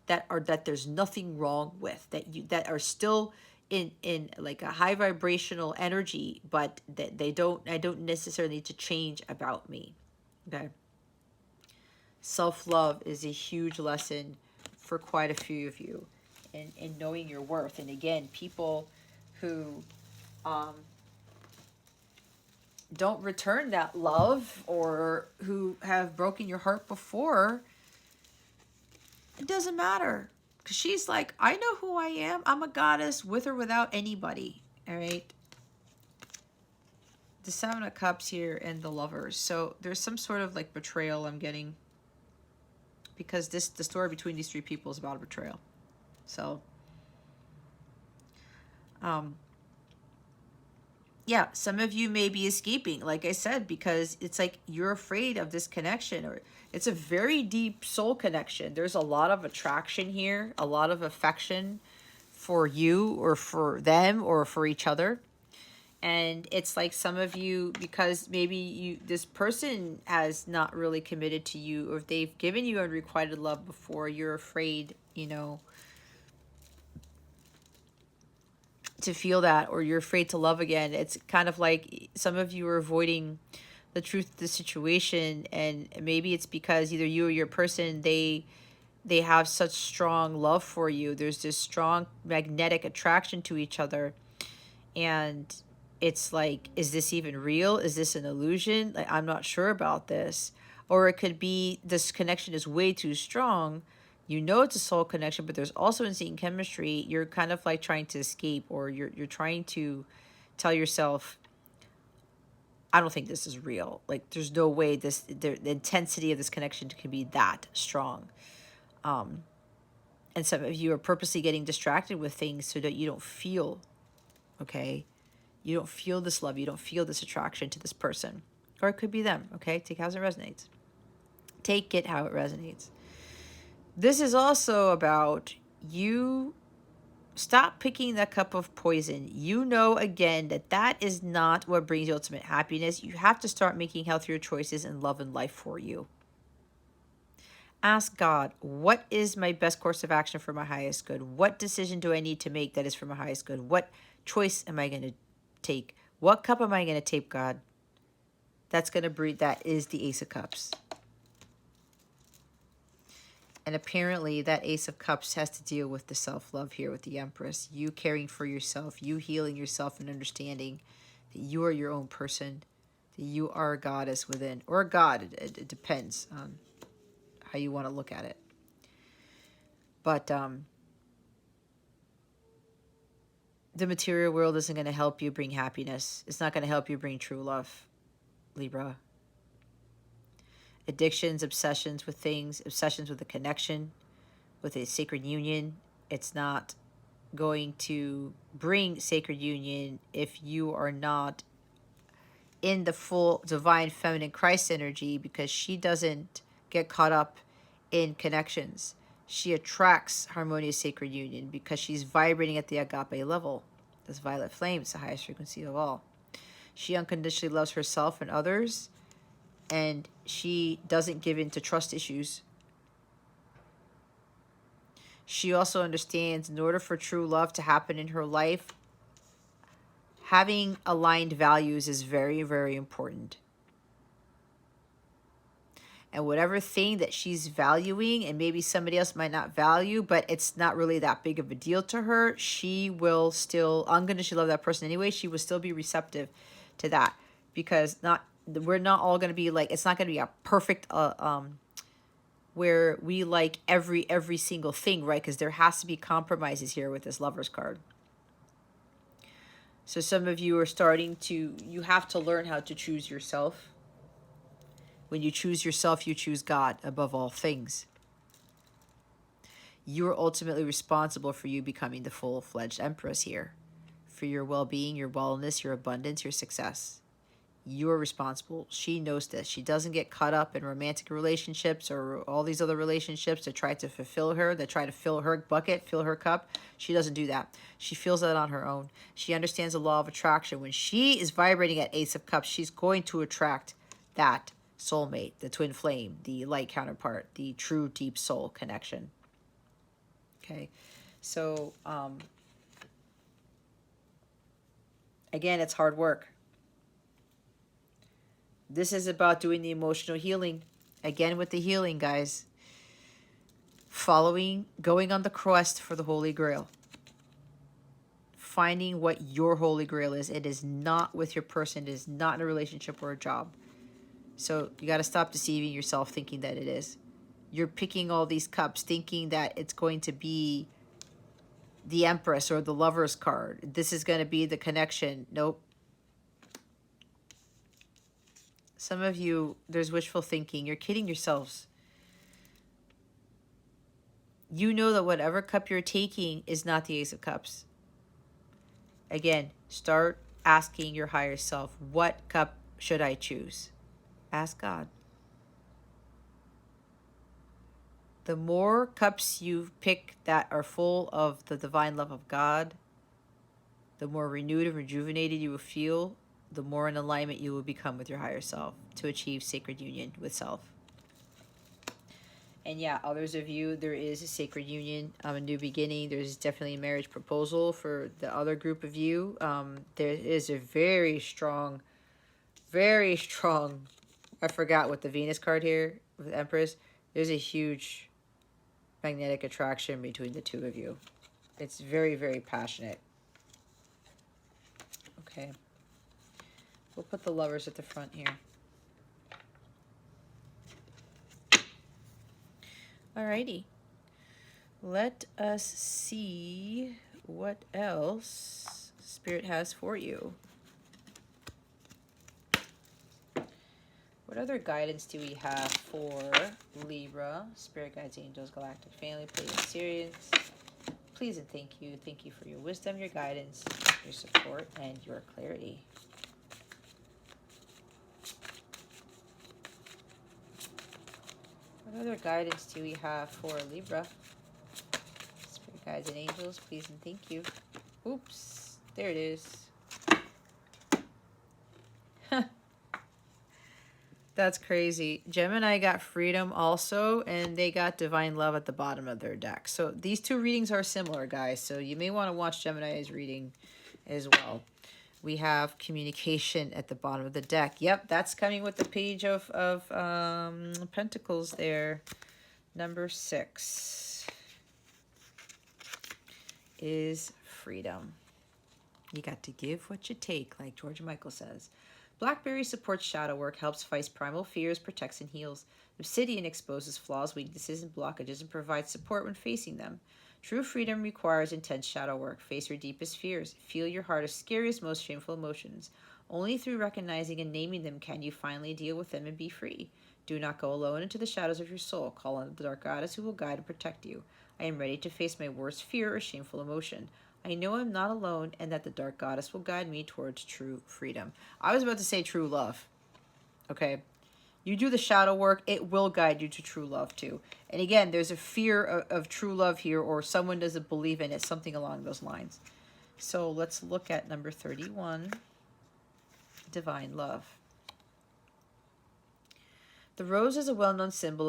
that there's nothing wrong with, that are still in like a high vibrational energy, but that I don't necessarily need to change about me. Okay. Self-love is a huge lesson for quite a few of you in knowing your worth. And again, people who don't return that love or who have broken your heart before, it doesn't matter. Because she's like, I know who I am. I'm a goddess with or without anybody. All right. The Seven of Cups here and the Lovers. So there's some sort of like betrayal I'm getting, because the story between these three people is about a betrayal. So, yeah, some of you may be escaping, like I said, because it's like you're afraid of this connection, or it's a very deep soul connection. There's a lot of attraction here, a lot of affection. for you or for them or for each other. And it's like some of you, because maybe this person has not really committed to you, or if they've given you unrequited love before, you're afraid, to feel that, or you're afraid to love again. It's kind of like some of you are avoiding the truth of the situation, and maybe it's because either you or your person, they have such strong love for you. There's this strong magnetic attraction to each other, and it's like, is this even real? Is this an illusion? Like, I'm not sure about this. Or it could be this connection is way too strong. It's a soul connection, but there's also insane chemistry. You're kind of like trying to escape, or you're trying to tell yourself, I don't think this is real. Like, there's no way the intensity of this connection can be that strong. And some of you are purposely getting distracted with things so that you don't feel, okay? You don't feel this love. You don't feel this attraction to this person. Or it could be them, okay? Take how it resonates. Take it how it resonates. This is also about you. Stop picking that cup of poison. Again, that is not what brings you ultimate happiness. You have to start making healthier choices in love and life for you. Ask God, what is my best course of action for my highest good? What decision do I need to make that is for my highest good? What choice am I going to take? What cup am I going to take, God? That's going to breed. That is the Ace of Cups. And apparently that Ace of Cups has to deal with the self-love here with the Empress. You caring for yourself, you healing yourself, and understanding that you are your own person, that you are a goddess within, or a god. It depends on how you want to look at it. But the material world isn't going to help you bring happiness. It's not going to help you bring true love, Libra. Addictions, obsessions with things, obsessions with a connection, with a sacred union. It's not going to bring sacred union if you are not in the full divine feminine Christ energy, because she doesn't get caught up in connections. She attracts harmonious sacred union because she's vibrating at the agape level. This violet flame is the highest frequency of all. She unconditionally loves herself and others, and she doesn't give in to trust issues. She also understands, in order for true love to happen in her life, having aligned values is very, very important. And whatever thing that she's valuing, and maybe somebody else might not value, but it's not really that big of a deal to her, she will still unconditionally love that person anyway. She will still be receptive to that, because we're not all going to be like, it's not going to be a perfect where we like every single thing, right? Because there has to be compromises here with this Lover's card. So some of you are you have to learn how to choose yourself. When you choose yourself, you choose God above all things. You are ultimately responsible for you becoming the full-fledged Empress here. For your well-being, your wellness, your abundance, your success. You are responsible. She knows this. She doesn't get caught up in romantic relationships or all these other relationships that try to fulfill her, that try to fill her bucket, fill her cup. She doesn't do that. She feels that on her own. She understands the law of attraction. When she is vibrating at Ace of Cups, she's going to attract that soulmate, the twin flame, the light counterpart, the true deep soul connection. Okay, so again, it's hard work. This is about doing the emotional healing. Again, with the healing, guys. Going on the quest for the Holy Grail. Finding what your Holy Grail is. It is not with your person. It is not in a relationship or a job. So you got to stop deceiving yourself thinking that it is. You're picking all these cups thinking that it's going to be the Empress or the Lover's card. This is going to be the connection. Nope. Some of you, there's wishful thinking. You're kidding yourselves. You know that whatever cup you're taking is not the Ace of Cups. Again, start asking your higher self, what cup should I choose? Ask God. The more cups you pick that are full of the divine love of God, the more renewed and rejuvenated you will feel, the more in alignment you will become with your higher self to achieve sacred union with self. And yeah, others of you, there is a sacred union, a new beginning. There's definitely a marriage proposal for the other group of you. There is a very strong, I forgot what the Venus card here with Empress. There's a huge magnetic attraction between the two of you. It's very, very passionate. Okay. We'll put the Lovers at the front here. Alrighty. Let us see what else Spirit has for you. What other guidance do we have for Libra? Spirit guides, angels, galactic family, please, Sirius. Please and thank you. Thank you for your wisdom, your guidance, your support, and your clarity. What other guidance do we have for Libra? Spirit guides and angels, please and thank you. Oops, there it is. That's crazy. Gemini got freedom also, and they got divine love at the bottom of their deck. So these two readings are similar, guys. So you may want to watch Gemini's reading as well. We have communication at the bottom of the deck. Yep, that's coming with the Page of Pentacles there. Number 6 is freedom. You got to give what you take, like George Michael says. Blackberry supports shadow work, helps fight primal fears, protects and heals. Obsidian exposes flaws, weaknesses, and blockages and provides support when facing them. True freedom requires intense shadow work. Face your deepest fears. Feel your hardest, scariest, most shameful emotions. Only through recognizing and naming them can you finally deal with them and be free. Do not go alone into the shadows of your soul. Call on the dark goddess who will guide and protect you. I am ready to face my worst fear or shameful emotion. I know I'm not alone and that the dark goddess will guide me towards true freedom. I was about to say true love. Okay. You do the shadow work, it will guide you to true love too. And again, there's a fear of true love here, or someone doesn't believe in it, something along those lines. So let's look at number 31, divine love. The rose is a well-known symbol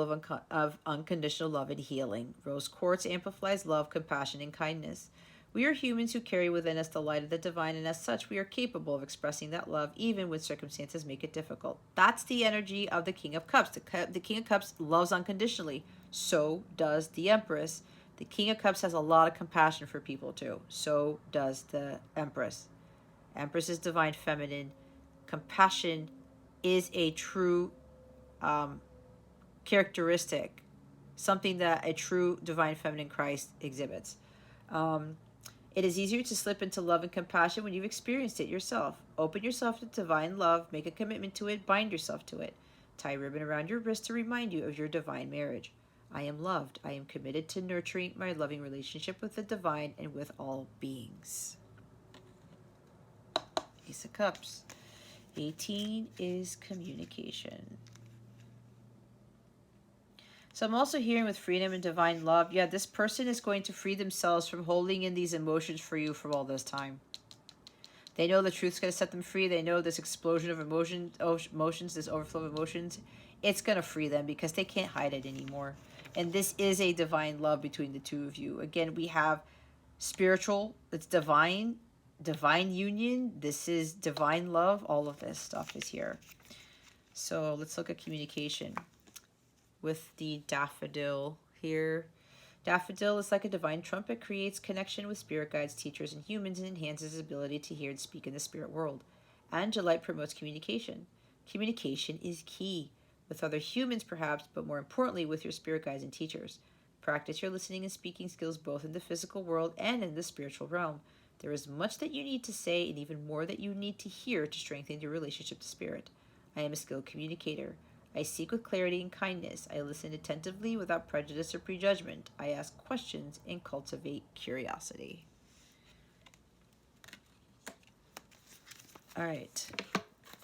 of unconditional love and healing. Rose quartz amplifies love, compassion, and kindness. We are humans who carry within us the light of the divine, and as such, we are capable of expressing that love even when circumstances make it difficult. That's the energy of the King of Cups. The King of Cups loves unconditionally. So does the Empress. The King of Cups has a lot of compassion for people too. So does the Empress. Empress is divine feminine. Compassion is a true characteristic, something that a true divine feminine Christ exhibits. It is easier to slip into love and compassion when you've experienced it yourself. Open yourself to divine love, make a commitment to it, bind yourself to it. Tie a ribbon around your wrist to remind you of your divine marriage. I am loved. I am committed to nurturing my loving relationship with the divine and with all beings. Ace of Cups. 18 is communication. So I'm also hearing with freedom and divine love, yeah, this person is going to free themselves from holding in these emotions for you for all this time. They know the truth's going to set them free. They know this explosion of emotions, this overflow of emotions, it's going to free them because they can't hide it anymore. And this is a divine love between the two of you. Again, we have spiritual, it's divine union. This is divine love. All of this stuff is here. So let's look at communication with the Daffodil here. Daffodil is like a divine trumpet, creates connection with spirit guides, teachers, and humans, and enhances his ability to hear and speak in the spirit world. Angelite promotes communication. Communication is key, with other humans perhaps, but more importantly with your spirit guides and teachers. Practice your listening and speaking skills both in the physical world and in the spiritual realm. There is much that you need to say and even more that you need to hear to strengthen your relationship to spirit. I am a skilled communicator. I seek with clarity and kindness. I listen attentively without prejudice or prejudgment. I ask questions and cultivate curiosity. All right,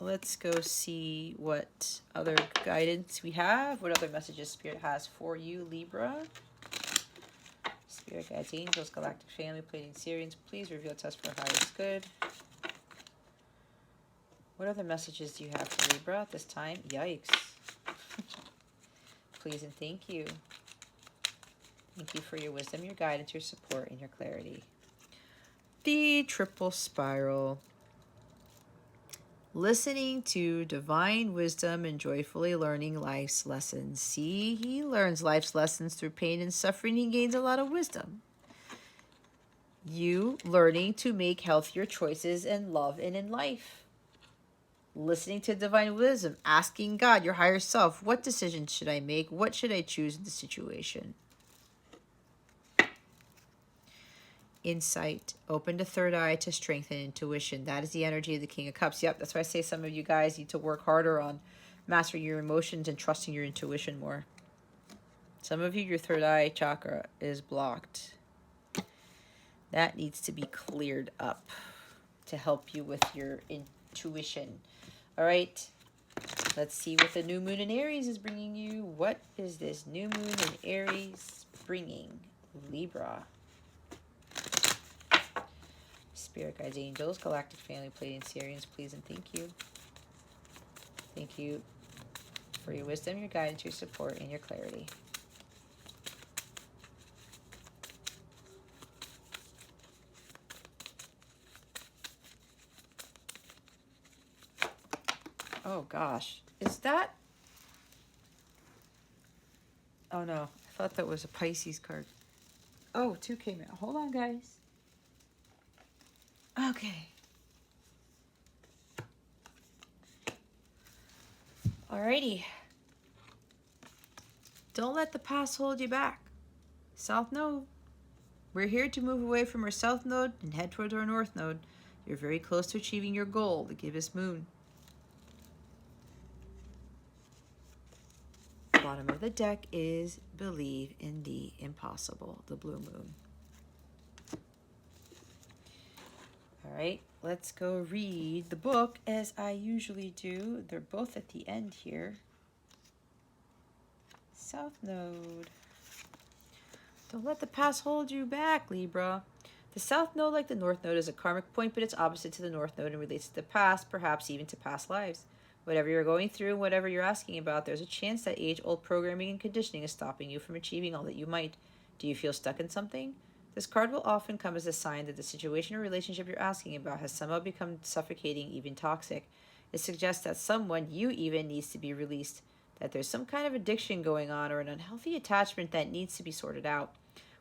let's go see what other guidance we have, what other messages Spirit has for you, Libra. Spirit guides, angels, galactic family, Pleiadian Sirians, please reveal to us for our highest good. What other messages do you have for Libra at this time? Yikes. Please and thank you. Thank you for your wisdom, your guidance, your support, and your clarity. The triple spiral. Listening to divine wisdom and joyfully learning life's lessons. See, he learns life's lessons through pain and suffering. He gains a lot of wisdom. You learning to make healthier choices in love and in life. Listening to divine wisdom, asking God, your higher self, what decisions should I make? What should I choose in the situation? Insight. Open the third eye to strengthen intuition. That is the energy of the King of Cups. Yep, that's why I say some of you guys need to work harder on mastering your emotions and trusting your intuition more. Some of you, your third eye chakra is blocked. That needs to be cleared up to help you with your intuition. All right, let's see what the new moon in Aries is bringing you. What is this new moon in Aries bringing Libra? Spirit guides, angels, galactic family, Pleiadian Sirians, please and thank you. Thank you for your wisdom, your guidance, your support, and your clarity. Oh gosh, is that? Oh no, I thought that was a Pisces card. Oh, two came out. Hold on, guys. Okay. Alrighty. Don't let the past hold you back. South Node. We're here to move away from our South Node and head towards our North Node. You're very close to achieving your goal, the gibbous moon. Bottom of the deck is believe in the impossible, the blue moon. All right, let's go read the book as I usually do. They're both at the end here. South Node. Don't let the past hold you back, Libra. The South Node, like the North Node, is a karmic point, but it's opposite to the North Node and relates to the past, perhaps even to past lives. Whatever you're going through and whatever you're asking about, there's a chance that age-old programming and conditioning is stopping you from achieving all that you might. Do you feel stuck in something? This card will often come as a sign that the situation or relationship you're asking about has somehow become suffocating, even toxic. It suggests that someone, you even, needs to be released, that there's some kind of addiction going on or an unhealthy attachment that needs to be sorted out.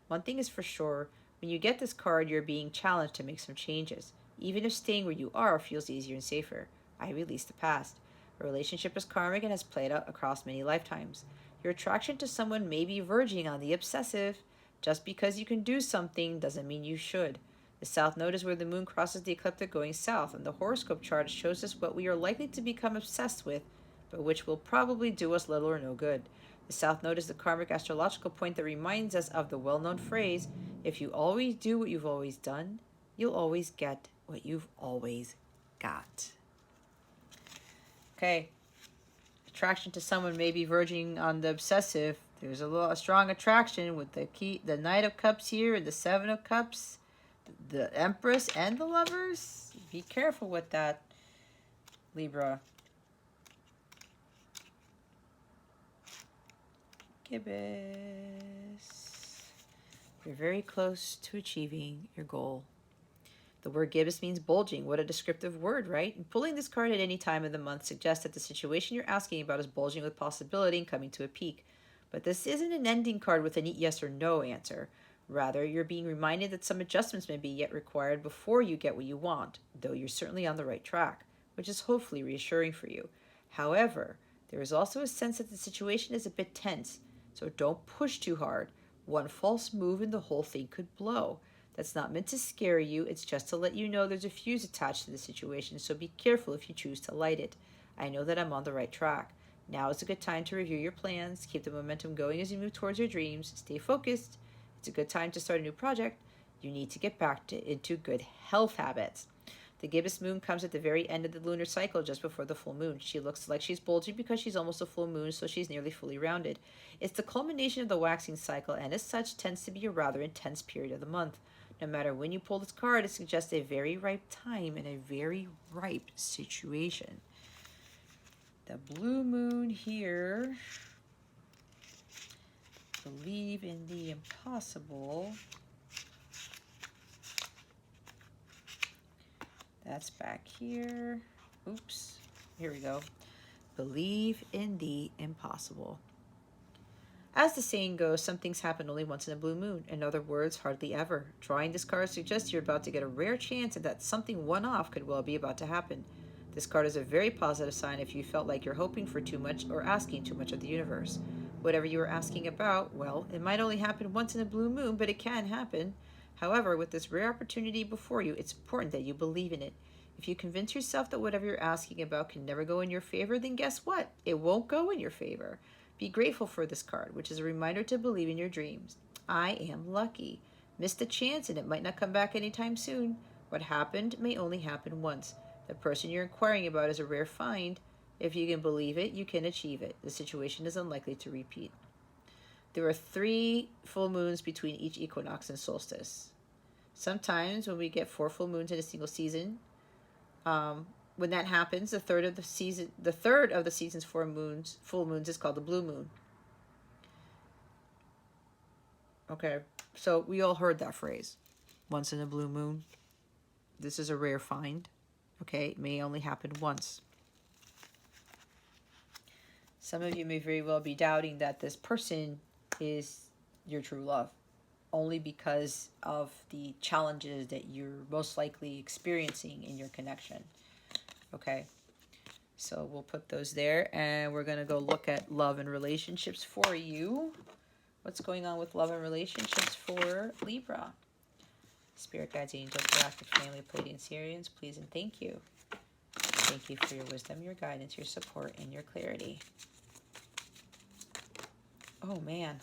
One thing is for sure, when you get this card, you're being challenged to make some changes, even if staying where you are feels easier and safer. I release the past. A relationship is karmic and has played out across many lifetimes. Your attraction to someone may be verging on the obsessive. Just because you can do something doesn't mean you should. The South Node is where the moon crosses the ecliptic going south, and the horoscope chart shows us what we are likely to become obsessed with, but which will probably do us little or no good. The South Node is the karmic astrological point that reminds us of the well-known phrase, if you always do what you've always done, you'll always get what you've always got. Okay. Attraction to someone may be verging on the obsessive. There's a strong attraction with the Knight of Cups here and the Seven of Cups, the Empress and the Lovers. Be careful with that, Libra. Gibbous. You're very close to achieving your goal. The word gibbous means bulging. What a descriptive word, right? And pulling this card at any time of the month suggests that the situation you're asking about is bulging with possibility and coming to a peak. But this isn't an ending card with a neat yes or no answer. Rather, you're being reminded that some adjustments may be yet required before you get what you want, though you're certainly on the right track, which is hopefully reassuring for you. However, there is also a sense that the situation is a bit tense, so don't push too hard. One false move and the whole thing could blow. That's not meant to scare you, it's just to let you know there's a fuse attached to the situation, so be careful if you choose to light it. I know that I'm on the right track. Now is a good time to review your plans, keep the momentum going as you move towards your dreams, stay focused. It's a good time to start a new project. You need to get back into good health habits. The gibbous moon comes at the very end of the lunar cycle, just before the full moon. She looks like she's bulging because she's almost a full moon, so she's nearly fully rounded. It's the culmination of the waxing cycle, and as such tends to be a rather intense period of the month. No matter when you pull this card, it suggests a very ripe time and a very ripe situation. The blue moon here, believe in the impossible. That's back here. Oops. Here we go. Believe in the impossible. As the saying goes, some things happen only once in a blue moon. In other words, hardly ever. Drawing this card suggests you're about to get a rare chance and that something one-off could well be about to happen. This card is a very positive sign if you felt like you're hoping for too much or asking too much of the universe. Whatever you are asking about, well, it might only happen once in a blue moon, but it can happen. However, with this rare opportunity before you, it's important that you believe in it. If you convince yourself that whatever you're asking about can never go in your favor, then guess what? It won't go in your favor. Be grateful for this card, which is a reminder to believe in your dreams. I am lucky. Missed a chance and it might not come back anytime soon. What happened may only happen once. The person you're inquiring about is a rare find. If you can believe it, you can achieve it. The situation is unlikely to repeat. There are 3 full moons between each equinox and solstice. Sometimes when we get 4 full moons in a single season, when that happens, the third of the season's full moons is called the blue moon. Okay, so we all heard that phrase, once in a blue moon. This is a rare find. Okay, it may only happen once. Some of you may very well be doubting that this person is your true love, only because of the challenges that you're most likely experiencing in your connection. Okay, so we'll put those there, and we're going to go look at love and relationships for you. What's going on with love and relationships for Libra? Spirit guides, angels, galactic family, Pleiadian Sirians, please and thank you. Thank you for your wisdom, your guidance, your support, and your clarity. Oh, man.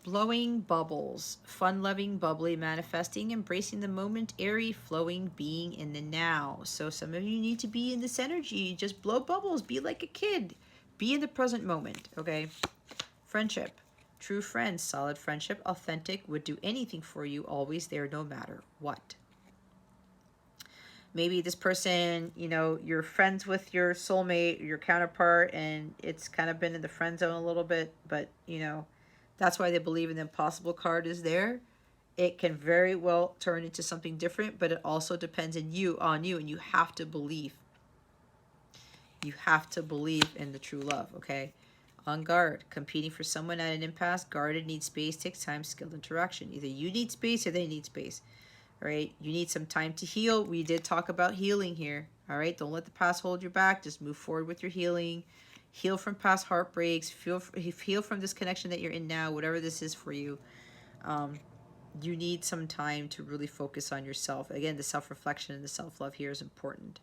Blowing bubbles, fun-loving, bubbly, manifesting, embracing the moment, airy, flowing, being in the now. So some of you need to be in this energy. Just blow bubbles. Be like a kid. Be in the present moment, okay? Friendship. True friends, solid friendship, authentic, would do anything for you, always there no matter what. Maybe this person, you know, you're friends with your soulmate, your counterpart, and it's kind of been in the friend zone a little bit, but, you know, that's why they believe in the impossible card is there. It can very well turn into something different, but it also depends on you, and you have to believe. You have to believe in the true love, okay? On guard, competing for someone at an impasse, guarded, needs space, takes time, skilled interaction. Either you need space or they need space. All right, you need some time to heal. We did talk about healing here. All right, don't let the past hold you back. Just move forward with your healing. Heal from past heartbreaks. Heal from this connection that you're in now, whatever this is for you. You need some time to really focus on yourself. Again, the self-reflection and the self-love here is important.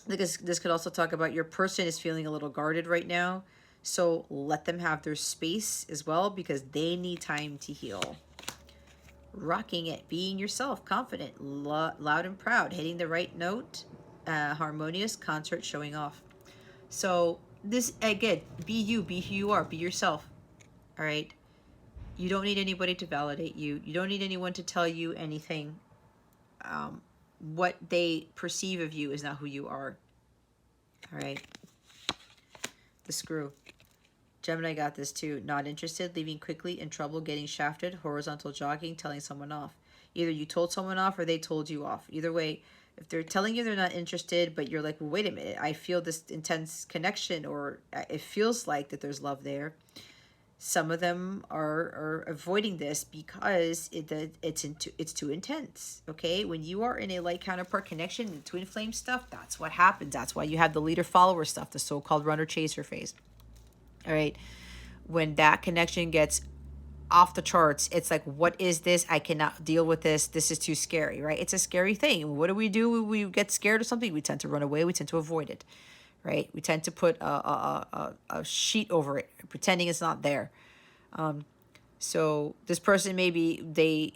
This could also talk about your person is feeling a little guarded right now. So let them have their space as well, because they need time to heal. Rocking it, being yourself, confident, loud and proud, hitting the right note, harmonious, concert, showing off. So this, again, be you, be who you are, be yourself. All right. You don't need anybody to validate you. You don't need anyone to tell you anything. What they perceive of you is not who you are. All right. The screw. Gemini got this too. Not interested, leaving quickly, in trouble, getting shafted, horizontal jogging, telling someone off. Either you told someone off or they told you off. Either way, if they're telling you they're not interested, but you're like, well, wait a minute, I feel this intense connection, or it feels like that there's love there. Some of them are avoiding this because it's too intense, okay? When you are in a light counterpart connection and twin flame stuff, that's what happens. That's why you have the leader-follower stuff, the so-called runner-chaser phase. All right, when that connection gets off the charts, it's like, what is this? I cannot deal with this. This is too scary, right? It's a scary thing. What do? When we get scared of something? We tend to run away. We tend to avoid it, right? We tend to put a sheet over it, pretending it's not there. So this person, maybe they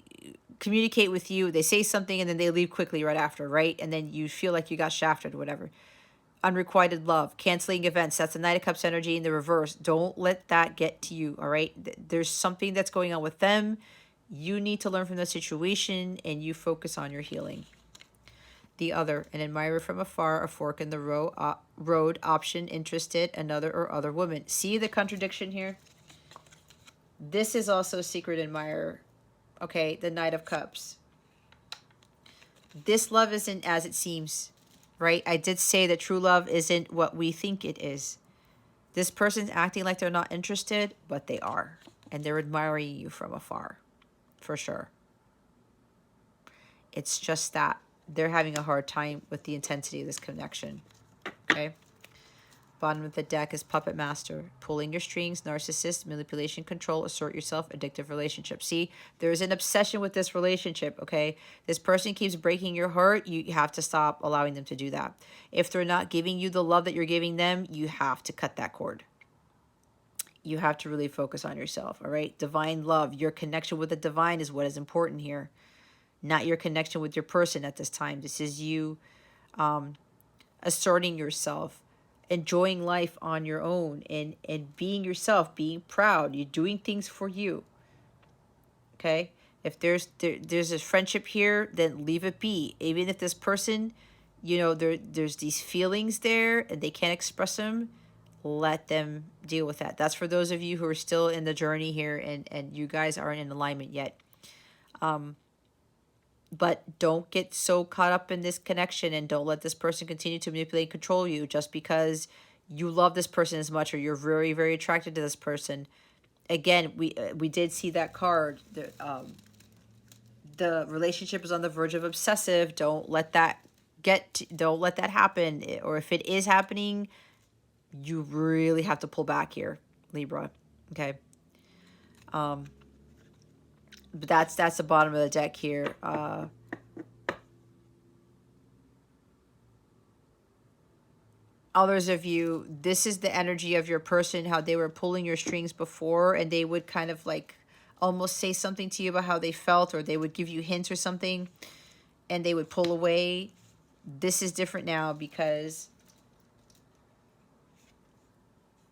communicate with you, they say something, and then they leave quickly right after, right? And then you feel like you got shafted or whatever. Unrequited love, canceling events. That's the Knight of Cups energy in the reverse. Don't let that get to you, all right? There's something that's going on with them. You need to learn from the situation, and you focus on your healing. The other, an admirer from afar, a fork in the road, option, interested, another or other woman. See the contradiction here? This is also secret admirer, okay? The Knight of Cups. This love isn't as it seems, right? I did say that true love isn't what we think it is. This person's acting like they're not interested, but they are. And they're admiring you from afar, for sure. It's just that they're having a hard time with the intensity of this connection, okay? Bottom of the deck is Puppet Master. Pulling your strings, narcissist, manipulation, control, assert yourself, addictive relationship. See, there's an obsession with this relationship, okay? This person keeps breaking your heart. You have to stop allowing them to do that. If they're not giving you the love that you're giving them, you have to cut that cord. You have to really focus on yourself, all right? Divine love. Your connection with the divine is what is important here, not your connection with your person at this time. This is you asserting yourself, enjoying life on your own, and being yourself, being proud. You're doing things for you, okay? If there's a friendship here, then leave it be. Even if this person, you know, there's these feelings there and they can't express them, let them deal with that. That's for those of you who are still in the journey here and you guys aren't in alignment yet. But don't get so caught up in this connection, and don't let this person continue to manipulate and control you just because you love this person as much or you're very, very attracted to this person. Again, we did see that card. The relationship is on the verge of obsessive. Don't let that don't let that happen. Or if it is happening, you really have to pull back here, Libra. Okay. But that's the bottom of the deck here. Others of you, this is the energy of your person, how they were pulling your strings before, and they would kind of like almost say something to you about how they felt, or they would give you hints or something, and they would pull away. This is different now because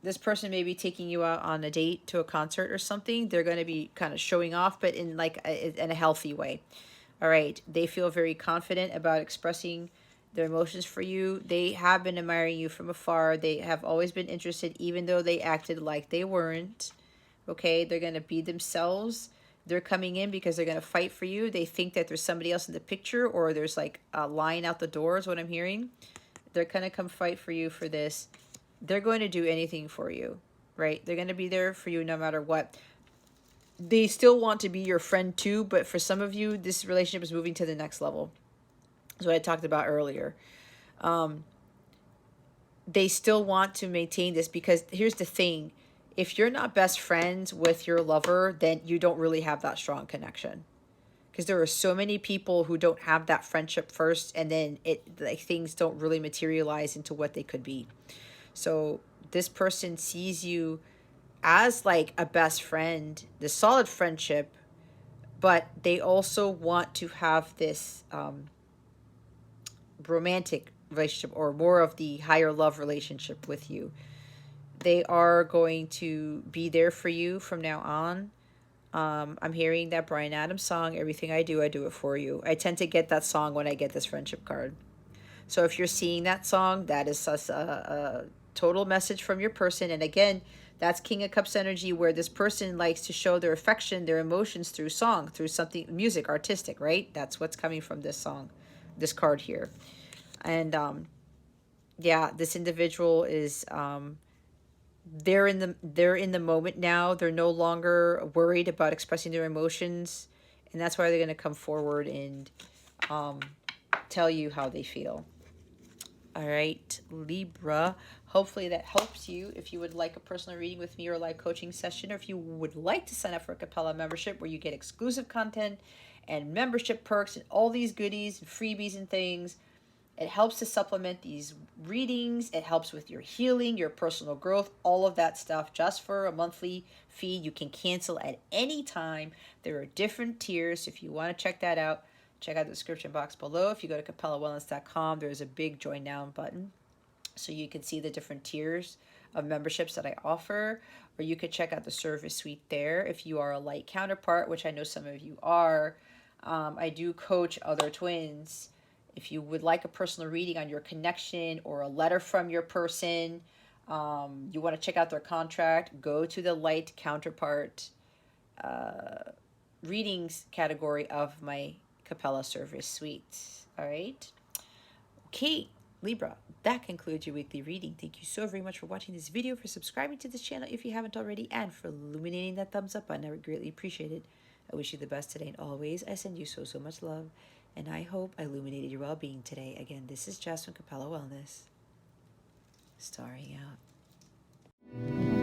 this person may be taking you out on a date to a concert or something. They're going to be kind of showing off, but in like in a healthy way. All right. They feel very confident about expressing their emotions for you. They have been admiring you from afar. They have always been interested, even though they acted like they weren't. Okay. They're going to be themselves. They're coming in because they're going to fight for you. They think that there's somebody else in the picture, or there's like a line out the door is what I'm hearing. They're going to come fight for you for this. They're going to do anything for you, right? They're going to be there for you no matter what. They still want to be your friend too, but for some of you, this relationship is moving to the next level. That's what I talked about earlier. They still want to maintain this because here's the thing. If you're not best friends with your lover, then you don't really have that strong connection. Because there are so many people who don't have that friendship first, and then like things don't really materialize into what they could be. So this person sees you as like a best friend, the solid friendship, but they also want to have this romantic relationship, or more of the higher love relationship with you. They are going to be there for you from now on. I'm hearing that Bryan Adams song, Everything I Do It For You. I tend to get that song when I get this friendship card. So if you're seeing that song, that is a total message from your person. And again, that's King of Cups energy, where this person likes to show their affection, their emotions through song, through something, music, artistic, right? That's what's coming from this song, this card here. And yeah, this individual is they're in the moment now. They're no longer worried about expressing their emotions, and that's why they're going to come forward and tell you how they feel. All right, Libra. Hopefully that helps you. If you would like a personal reading with me or a live coaching session, or if you would like to sign up for a Capella membership where you get exclusive content and membership perks and all these goodies and freebies and things, It helps to supplement these readings. It helps with your healing, your personal growth, all of that stuff, just for a monthly fee. You can cancel at any time. There are different tiers. If you want to check that out, check out the description box below. If you go to capellawellness.com, there's a big join now button, so you can see the different tiers of memberships that I offer, or you could check out the service suite there if you are a light counterpart, which I know some of you are. I do coach other twins. If you would like a personal reading on your connection or a letter from your person, you want to check out their contract, go to the light counterpart readings category of my Capella service suite. All right. Okay, Libra, that concludes your weekly reading. Thank you so very much for watching this video, for subscribing to this channel if you haven't already, and for illuminating that thumbs up button. I would greatly appreciate it. I wish you the best today, and always I send you so, so much love, and I hope I illuminated your well-being today. Again, this is Jess from Capella Wellness, starring out.